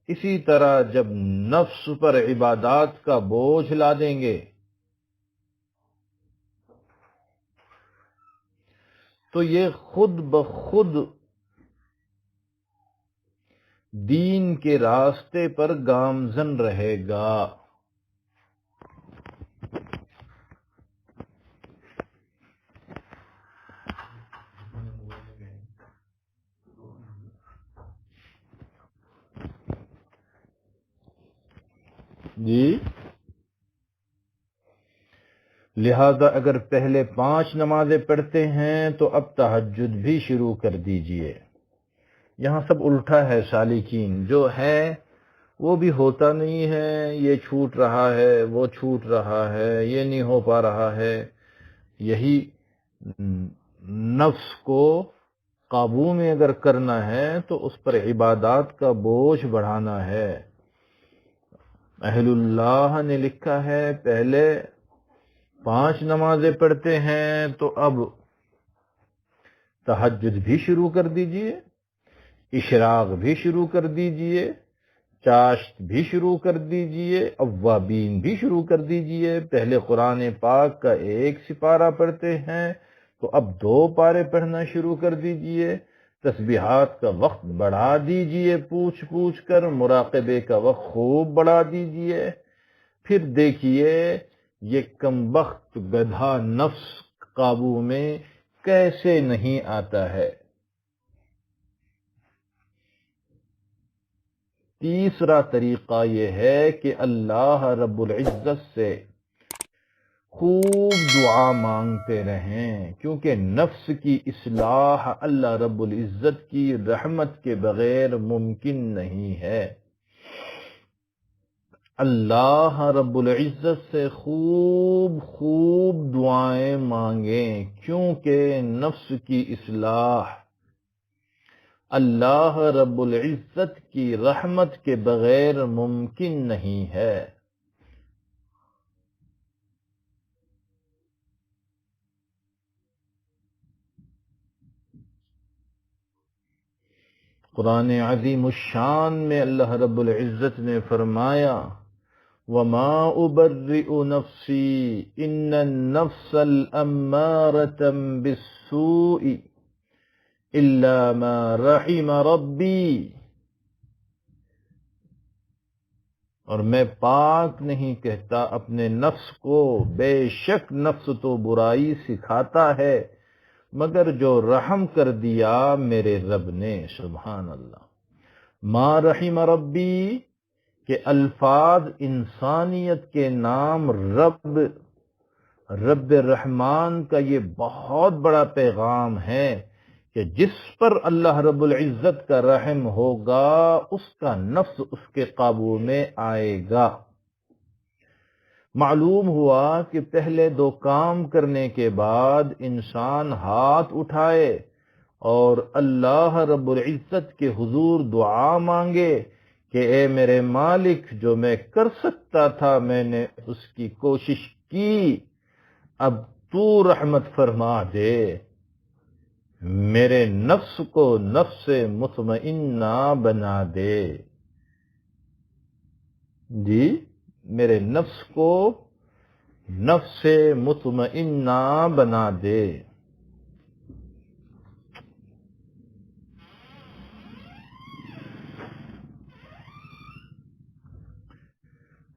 اسی طرح جب نفس پر عبادات کا بوجھ لا دیں گے تو یہ خود بخود دین کے راستے پر گامزن رہے گا۔ جی، لہذا اگر پہلے 5 نمازیں پڑھتے ہیں تو اب تہجد بھی شروع کر دیجئے۔ یہاں سب الٹا ہے سالکین، جو ہے وہ بھی ہوتا نہیں ہے، یہ چھوٹ رہا ہے، وہ چھوٹ رہا ہے، یہ نہیں ہو پا رہا ہے۔ یہی نفس کو قابو میں اگر کرنا ہے تو اس پر عبادات کا بوجھ بڑھانا ہے۔ اہل اللہ نے لکھا ہے پہلے 5 نمازیں پڑھتے ہیں تو اب تہجد بھی شروع کر دیجئے، اشراق بھی شروع کر دیجئے، چاشت بھی شروع کر دیجئے، اوابین بھی شروع کر دیجئے۔ پہلے قرآن پاک کا 1 سپارہ پڑھتے ہیں تو اب 2 پارے پڑھنا شروع کر دیجئے۔ تسبیحات کا وقت بڑھا دیجئے، پوچھ پوچھ کر مراقبے کا وقت خوب بڑھا دیجئے۔ پھر دیکھیے یہ کمبخت گدھا نفس قابو میں کیسے نہیں آتا ہے۔ تیسرا طریقہ یہ ہے کہ اللہ رب العزت سے خوب دعا مانگتے رہیں، کیونکہ نفس کی اصلاح اللہ رب العزت کی رحمت کے بغیر ممکن نہیں ہے۔ اللہ رب العزت سے خوب خوب دعائیں مانگیں، کیونکہ نفس کی اصلاح اللہ رب العزت کی رحمت کے بغیر ممکن نہیں ہے۔ قرآن عظیم الشان میں اللہ رب العزت نے فرمایا وَمَا أُبَرِّئُ نَفْسِي إِنَّ النَّفْسَ الْأَمَّارَةَ بِالسُّوءِ إِلَّا مَا رَحِمَ رَبِّي، اور میں پاک نہیں کہتا اپنے نفس کو، بے شک نفس تو برائی سکھاتا ہے مگر جو رحم کر دیا میرے رب نے۔ سبحان اللہ۔ ما رحم ربی کہ الفاظ انسانیت کے نام رب رحمان کا یہ بہت بڑا پیغام ہے کہ جس پر اللہ رب العزت کا رحم ہوگا اس کا نفس اس کے قابو میں آئے گا۔ معلوم ہوا کہ پہلے 2 کام کرنے کے بعد انسان ہاتھ اٹھائے اور اللہ رب العزت کے حضور دعا مانگے کہ اے میرے مالک، جو میں کر سکتا تھا میں نے اس کی کوشش کی، اب تو رحمت فرما دے، میرے نفس کو نفس مطمئنہ بنا دے، جی، میرے نفس کو نفس مطمئنہ بنا دے۔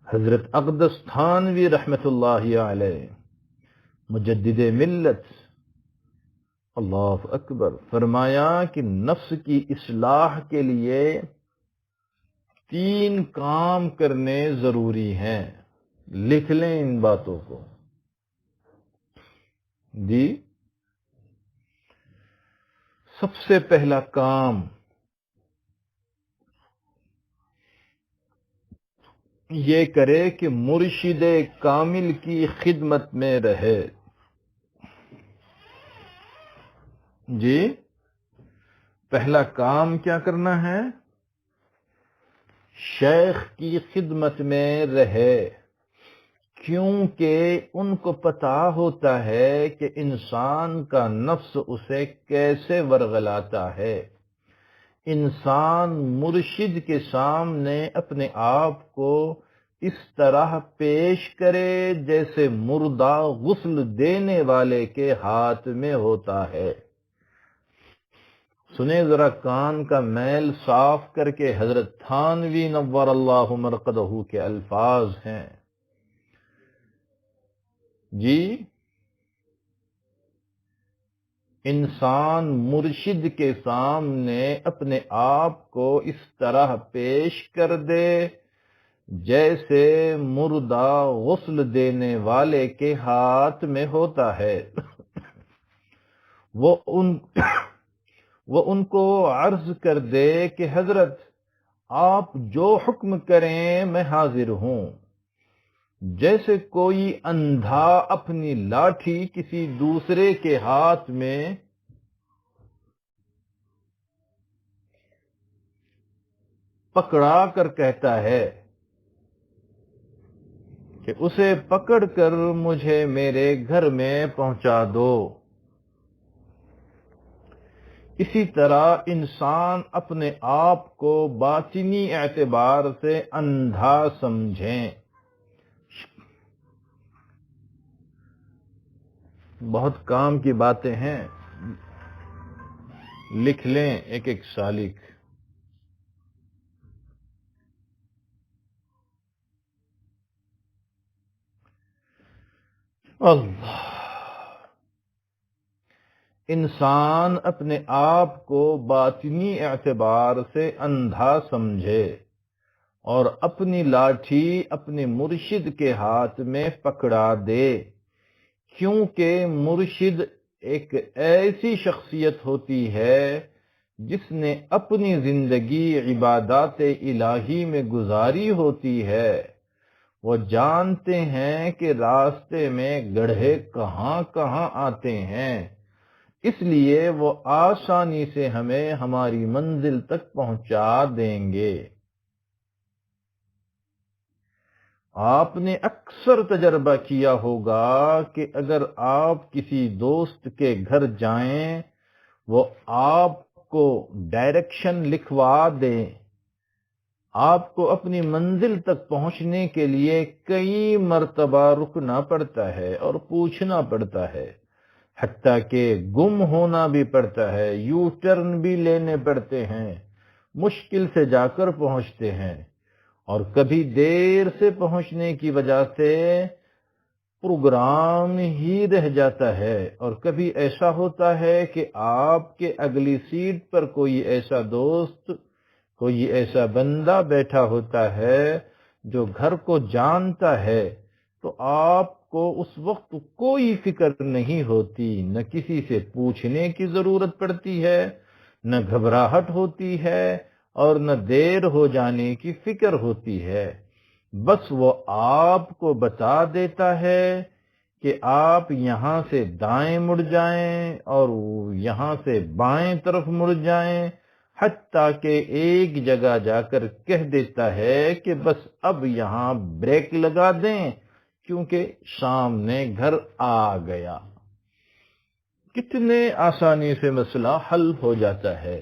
حضرت اقدس تھانوی رحمت اللہ علیہ مجدد ملت، اللہ اکبر، فرمایا کہ نفس کی اصلاح کے لیے 3 کام کرنے ضروری ہیں۔ لکھ لیں ان باتوں کو جی۔ سب سے پہلا کام یہ کرے کہ مرشد کامل کی خدمت میں رہے۔ جی، پہلا کام کیا کرنا ہے؟ شیخ کی خدمت میں رہے، کیونکہ ان کو پتا ہوتا ہے کہ انسان کا نفس اسے کیسے ورغلاتا ہے۔ انسان مرشد کے سامنے اپنے آپ کو اس طرح پیش کرے جیسے مردہ غسل دینے والے کے ہاتھ میں ہوتا ہے۔ سنیں ذرا، کان کا میل صاف کر کے حضرت تھانوی نور اللہ مرقدہ کے الفاظ ہیں جی۔ انسان مرشد کے سامنے اپنے آپ کو اس طرح پیش کر دے جیسے مردہ غسل دینے والے کے ہاتھ میں ہوتا ہے۔ وہ ان کو عرض کر دے کہ حضرت آپ جو حکم کریں میں حاضر ہوں۔ جیسے کوئی اندھا اپنی لاٹھی کسی دوسرے کے ہاتھ میں پکڑا کر کہتا ہے کہ اسے پکڑ کر مجھے میرے گھر میں پہنچا دو، اسی طرح انسان اپنے آپ کو باطنی اعتبار سے اندھا سمجھیں۔ بہت کام کی باتیں ہیں، لکھ لیں ایک ایک سالک۔ اللہ، انسان اپنے آپ کو باطنی اعتبار سے اندھا سمجھے اور اپنی لاٹھی اپنے مرشد کے ہاتھ میں پکڑا دے، کیونکہ مرشد ایک ایسی شخصیت ہوتی ہے جس نے اپنی زندگی عبادات الہی میں گزاری ہوتی ہے۔ وہ جانتے ہیں کہ راستے میں گڑھے کہاں کہاں آتے ہیں، اس لیے وہ آسانی سے ہمیں ہماری منزل تک پہنچا دیں گے۔ آپ نے اکثر تجربہ کیا ہوگا کہ اگر آپ کسی دوست کے گھر جائیں، وہ آپ کو ڈائریکشن لکھوا دیں، آپ کو اپنی منزل تک پہنچنے کے لیے کئی مرتبہ رکنا پڑتا ہے اور پوچھنا پڑتا ہے، حتیٰ کہ گم ہونا بھی پڑتا ہے، یو ٹرن بھی لینے پڑتے ہیں، مشکل سے جا کر پہنچتے ہیں، اور کبھی دیر سے پہنچنے کی وجہ سے پروگرام ہی رہ جاتا ہے، اور کبھی ایسا ہوتا ہے کہ آپ کے اگلی سیٹ پر کوئی ایسا دوست، کوئی ایسا بندہ بیٹھا ہوتا ہے جو گھر کو جانتا ہے، تو آپ کو اس وقت کوئی فکر نہیں ہوتی، نہ کسی سے پوچھنے کی ضرورت پڑتی ہے، نہ گھبراہٹ ہوتی ہے، اور نہ دیر ہو جانے کی فکر ہوتی ہے۔ بس وہ آپ کو بتا دیتا ہے کہ آپ یہاں سے دائیں مڑ جائیں اور یہاں سے بائیں طرف مڑ جائیں، حتیٰ کہ ایک جگہ جا کر کہہ دیتا ہے کہ بس اب یہاں بریک لگا دیں کیونکہ سامنے گھر آ گیا۔ کتنے آسانی سے مسئلہ حل ہو جاتا ہے۔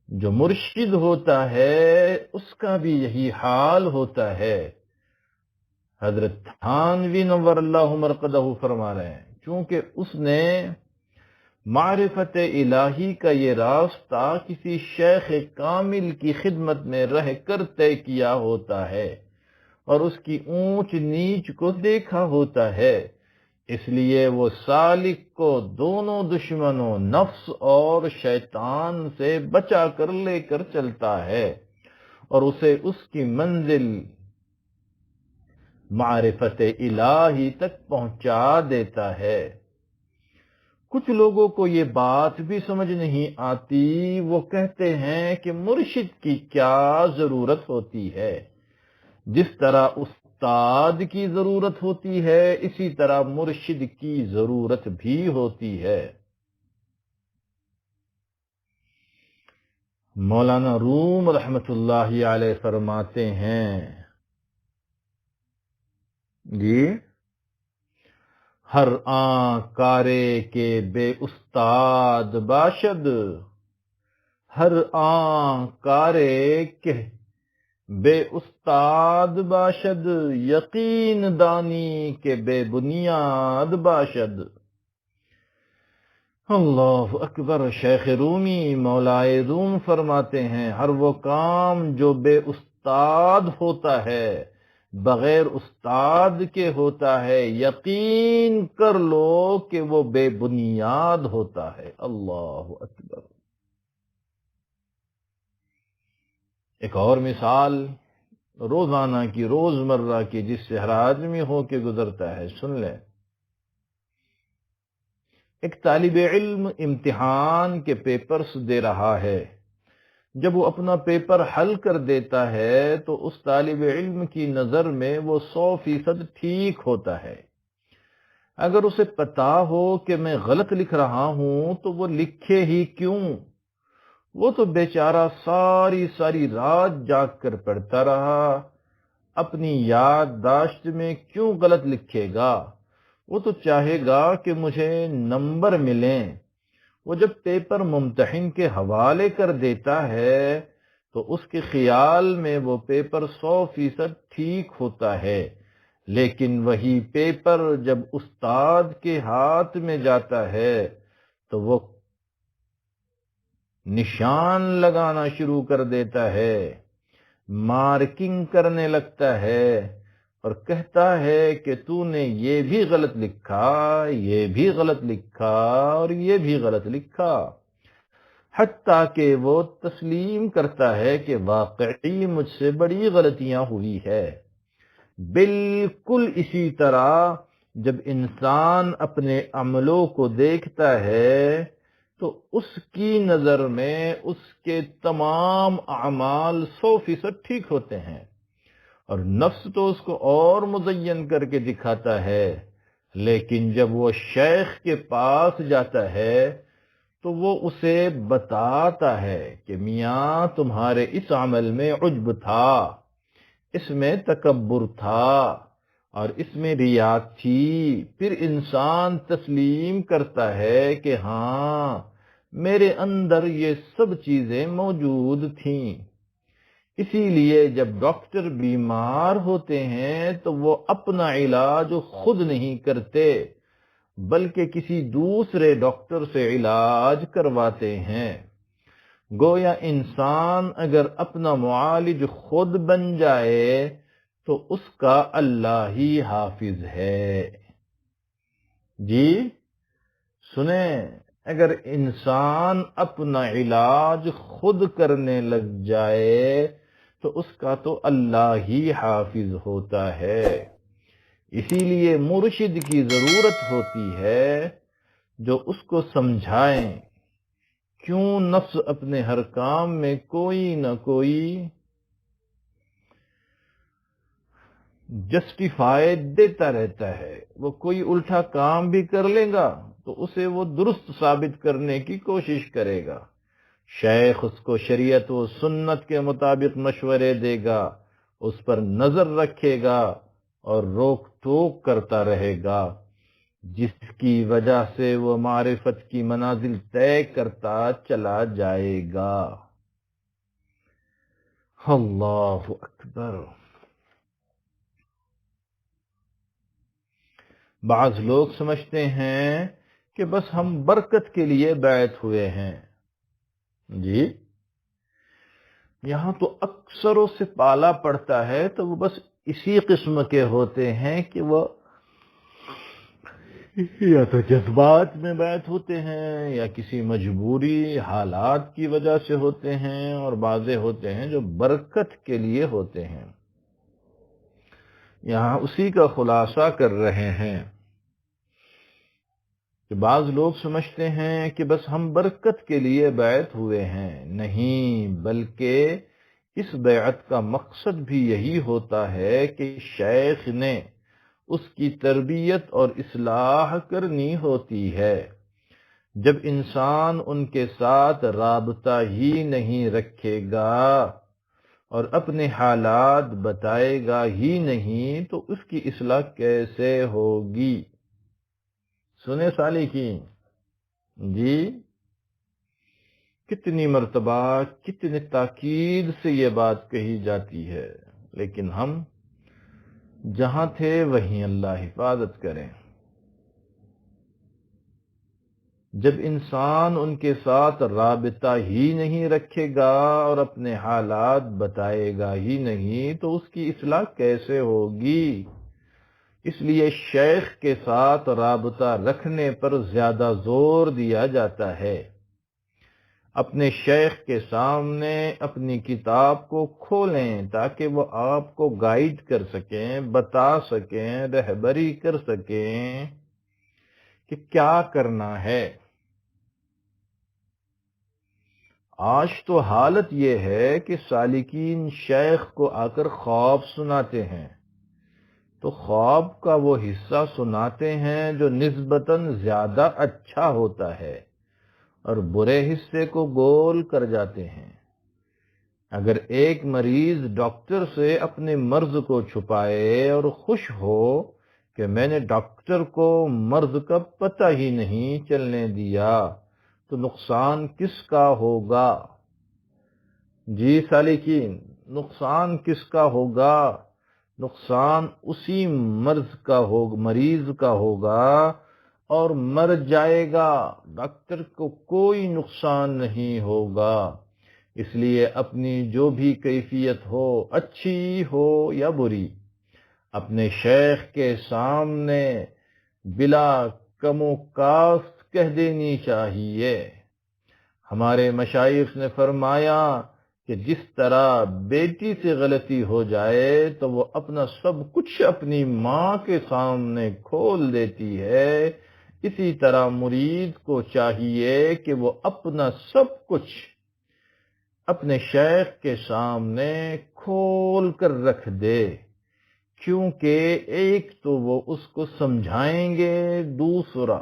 جو مرشد ہوتا ہے اس کا بھی یہی حال ہوتا ہے۔ حضرت تھانوی نور اللہ مرقدہ فرما رہے ہیں، چونکہ اس نے معرفت الہی کا یہ راستہ کسی شیخ کامل کی خدمت میں رہ کر طے کیا ہوتا ہے، اور اس کی اونچ نیچ کو دیکھا ہوتا ہے، اس لیے وہ سالک کو دونوں دشمنوں نفس اور شیطان سے بچا کر لے کر چلتا ہے اور اسے اس کی منزل معرفت الہی تک پہنچا دیتا ہے۔ کچھ لوگوں کو یہ بات بھی سمجھ نہیں آتی، وہ کہتے ہیں کہ مرشد کی کیا ضرورت ہوتی ہے؟ جس طرح استاد کی ضرورت ہوتی ہے اسی طرح مرشد کی ضرورت بھی ہوتی ہے۔ مولانا روم رحمت اللہ علیہ فرماتے ہیں جی، ہر آن کارے کے بے استاد باشد، ہر آن کارے کے بے استاد باشد، یقین دانی کے بے بنیاد باشد۔ اللہ اکبر۔ شیخ رومی مولائے روم فرماتے ہیں، ہر وہ کام جو بے استاد ہوتا ہے، بغیر استاد کے ہوتا ہے، یقین کر لو کہ وہ بے بنیاد ہوتا ہے۔ اللہ اکبر۔ ایک اور مثال روزانہ کی، روزمرہ کی، جس سے ہر آدمی ہو کے گزرتا ہے، سن لیں۔ ایک طالب علم امتحان کے پیپرز دے رہا ہے، جب وہ اپنا پیپر حل کر دیتا ہے تو اس طالب علم کی نظر میں وہ 100% ٹھیک ہوتا ہے۔ اگر اسے پتا ہو کہ میں غلط لکھ رہا ہوں تو وہ لکھے ہی کیوں؟ وہ تو بیچارہ ساری رات جاگ کر پڑھتا رہا، اپنی یادداشت میں کیوں غلط لکھے گا؟ وہ تو چاہے گا کہ مجھے نمبر ملیں۔ وہ جب پیپر ممتحن کے حوالے کر دیتا ہے تو اس کے خیال میں وہ پیپر 100% ٹھیک ہوتا ہے، لیکن وہی پیپر جب استاد کے ہاتھ میں جاتا ہے تو وہ نشان لگانا شروع کر دیتا ہے، مارکنگ کرنے لگتا ہے اور کہتا ہے کہ تو نے یہ بھی غلط لکھا، یہ بھی غلط لکھا اور یہ بھی غلط لکھا، حتیٰ کہ وہ تسلیم کرتا ہے کہ واقعی مجھ سے بڑی غلطیاں ہوئی ہے۔ بالکل اسی طرح جب انسان اپنے عملوں کو دیکھتا ہے تو اس کی نظر میں اس کے تمام اعمال 100% ٹھیک ہوتے ہیں، اور نفس تو اس کو اور مزین کر کے دکھاتا ہے، لیکن جب وہ شیخ کے پاس جاتا ہے تو وہ اسے بتاتا ہے کہ میاں تمہارے اس عمل میں عجب تھا، اس میں تکبر تھا اور اس میں ریا تھی۔ پھر انسان تسلیم کرتا ہے کہ ہاں میرے اندر یہ سب چیزیں موجود تھیں۔ اسی لیے جب ڈاکٹر بیمار ہوتے ہیں تو وہ اپنا علاج خود نہیں کرتے بلکہ کسی دوسرے ڈاکٹر سے علاج کرواتے ہیں۔ گویا انسان اگر اپنا معالج خود بن جائے تو اس کا اللہ ہی حافظ ہے۔ جی سنیں، اگر انسان اپنا علاج خود کرنے لگ جائے تو اس کا تو اللہ ہی حافظ ہوتا ہے۔ اسی لیے مرشد کی ضرورت ہوتی ہے جو اس کو سمجھائیں کیوں نفس اپنے ہر کام میں کوئی نہ کوئی جسٹیفائی دیتا رہتا ہے۔ وہ کوئی الٹا کام بھی کر لے گا تو اسے وہ درست ثابت کرنے کی کوشش کرے گا۔ شیخ اس کو شریعت و سنت کے مطابق مشورے دے گا، اس پر نظر رکھے گا اور روک ٹوک کرتا رہے گا، جس کی وجہ سے وہ معرفت کی منازل طے کرتا چلا جائے گا۔ اللہ اکبر۔ بعض لوگ سمجھتے ہیں کہ بس ہم برکت کے لیے بیعت ہوئے ہیں۔ جی یہاں تو اکثروں سے پالا پڑتا ہے تو وہ بس اسی قسم کے ہوتے ہیں کہ وہ یا تو جذبات میں بیعت ہوتے ہیں یا کسی مجبوری حالات کی وجہ سے ہوتے ہیں، اور بعضے ہوتے ہیں جو برکت کے لیے ہوتے ہیں۔ یہاں اسی کا خلاصہ کر رہے ہیں کہ بعض لوگ سمجھتے ہیں کہ بس ہم برکت کے لیے بیعت ہوئے ہیں، نہیں، بلکہ اس بیعت کا مقصد بھی یہی ہوتا ہے کہ شیخ نے اس کی تربیت اور اصلاح کرنی ہوتی ہے۔ جب انسان ان کے ساتھ رابطہ ہی نہیں رکھے گا اور اپنے حالات بتائے گا ہی نہیں تو اس کی اصلاح کیسے ہوگی؟ سنے سالکین جی، کتنی مرتبہ کتنی تاکید سے یہ بات کہی جاتی ہے، لیکن ہم جہاں تھے وہیں اللہ حفاظت کریں۔ جب انسان ان کے ساتھ رابطہ ہی نہیں رکھے گا اور اپنے حالات بتائے گا ہی نہیں تو اس کی اصلاح کیسے ہوگی؟ اس لیے شیخ کے ساتھ رابطہ رکھنے پر زیادہ زور دیا جاتا ہے۔ اپنے شیخ کے سامنے اپنی کتاب کو کھولیں تاکہ وہ آپ کو گائیڈ کر سکیں، بتا سکیں، رہبری کر سکیں کہ کیا کرنا ہے۔ آج تو حالت یہ ہے کہ سالکین شیخ کو آ کر خواب سناتے ہیں تو خواب کا وہ حصہ سناتے ہیں جو نسبتاً زیادہ اچھا ہوتا ہے اور برے حصے کو گول کر جاتے ہیں۔ اگر ایک مریض ڈاکٹر سے اپنے مرض کو چھپائے اور خوش ہو کہ میں نے ڈاکٹر کو مرض کا پتہ ہی نہیں چلنے دیا تو نقصان کس کا ہوگا؟ جی سالکین، نقصان کس کا ہوگا؟ نقصان اسی مریض کا ہوگا اور مر جائے گا، ڈاکٹر کو کوئی نقصان نہیں ہوگا۔ اس لیے اپنی جو بھی کیفیت ہو، اچھی ہو یا بری، اپنے شیخ کے سامنے بلا کم و کاست کہہ دینی چاہیے۔ ہمارے مشائخ نے فرمایا کہ جس طرح بیٹی سے غلطی ہو جائے تو وہ اپنا سب کچھ اپنی ماں کے سامنے کھول دیتی ہے، اسی طرح مرید کو چاہیے کہ وہ اپنا سب کچھ اپنے شیخ کے سامنے کھول کر رکھ دے، کیونکہ ایک تو وہ اس کو سمجھائیں گے، دوسرا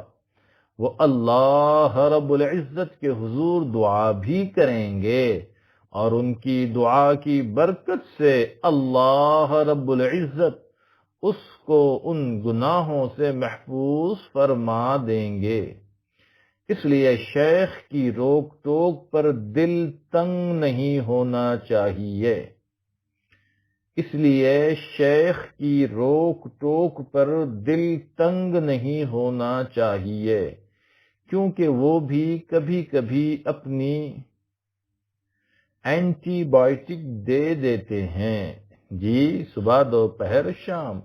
وہ اللہ رب العزت کے حضور دعا بھی کریں گے، اور ان کی دعا کی برکت سے اللہ رب العزت اس کو ان گناہوں سے محفوظ فرما دیں گے۔ اس لیے شیخ کی روک ٹوک پر دل تنگ نہیں ہونا چاہیے۔ اس لیے شیخ کی روک ٹوک پر دل تنگ نہیں ہونا چاہیے، کیونکہ وہ بھی کبھی کبھی اپنی اینٹی بائیوٹک دے دیتے ہیں، جی صبح دوپہر شام،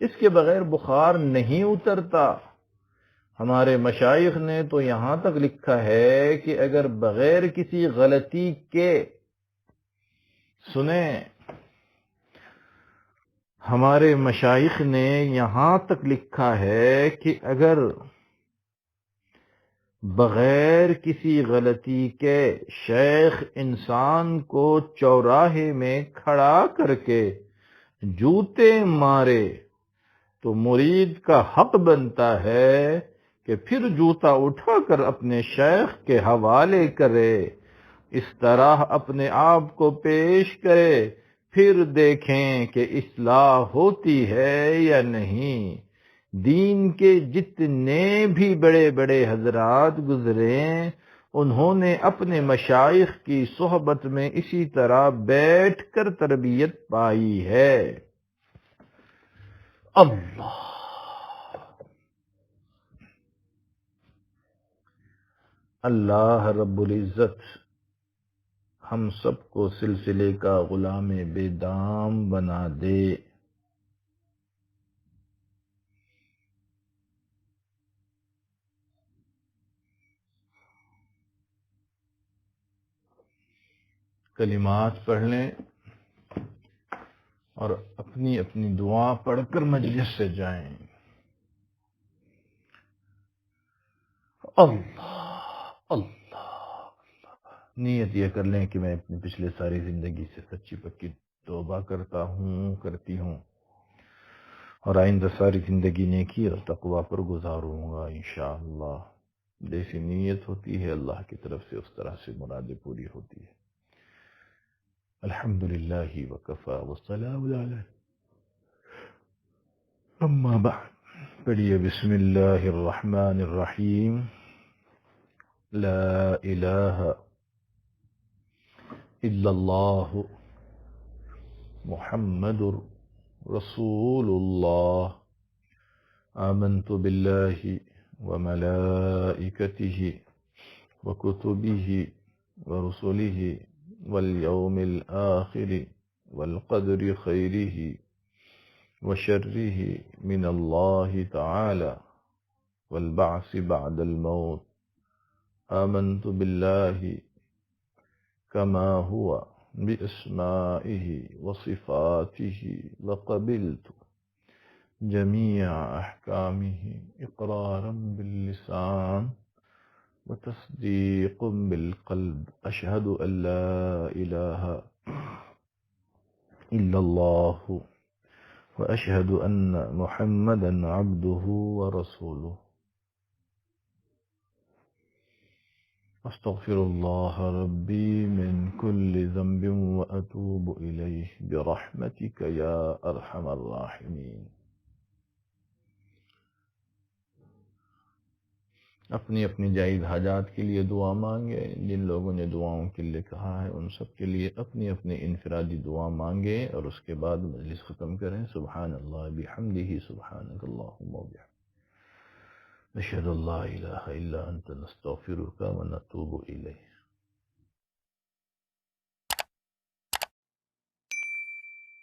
اس کے بغیر بخار نہیں اترتا۔ ہمارے مشائخ نے تو یہاں تک لکھا ہے کہ اگر بغیر کسی غلطی کے، سنیں، ہمارے مشائخ نے یہاں تک لکھا ہے کہ اگر بغیر کسی غلطی کے شیخ انسان کو چوراہے میں کھڑا کر کے جوتے مارے تو مرید کا حق بنتا ہے کہ پھر جوتا اٹھا کر اپنے شیخ کے حوالے کرے، اس طرح اپنے آپ کو پیش کرے، پھر دیکھیں کہ اصلاح ہوتی ہے یا نہیں۔ دین کے جتنے بھی بڑے بڑے حضرات گزرے، انہوں نے اپنے مشائخ کی صحبت میں اسی طرح بیٹھ کر تربیت پائی ہے۔ اللہ رب العزت ہم سب کو سلسلے کا غلام بے دام بنا دے۔ کلمات پڑھ لیں اور اپنی اپنی دعا پڑھ کر مجلس سے جائیں. اللہ اللہ. نیت یہ کر لیں کہ میں اپنی پچھلے ساری زندگی سے سچی پکی توبہ کرتی ہوں اور آئندہ ساری زندگی نیکی اور تقوی پر گزاروں گا انشاءاللہ. جیسی نیت ہوتی ہے اللہ کی طرف سے اس طرح سے مرادیں پوری ہوتی ہے. الحمدللہ وکفا والسلام علی. اما بعد پڑھیے بسم اللہ الرحمن الرحیم. لا الہ الا اللہ محمد رسول اللہ. آمنت باللہ وملائکتہ وکتبہ ورسلہ والیوم الآخر والقدر خیرہ وشرہ من اللہ تعالی والبعث بعد الموت. آمنت باللہ کما ہوا باسمائہ وصفاتہ وقبلت جميع أحكامه إقرارا باللسان وتصديق بالقلب. أشهد أن لا إله إلا الله وأشهد أن محمدا عبده ورسوله. أستغفر الله ربي من كل ذنب وأتوب إليه برحمتك يا أرحم الراحمين. اپنی اپنی جائز حاجات کے لیے دعا مانگے. جن لوگوں نے دعاؤں کے لیے کہا ہے ان سب کے لیے اپنی اپنی انفرادی دعا مانگے اور اس کے بعد مجلس ختم کریں. سبحان اللہ بحمدہ سبحانک اللہم وبحمدک نشہد ان لا الہ الا انت نستغفرک ونتوب الیک.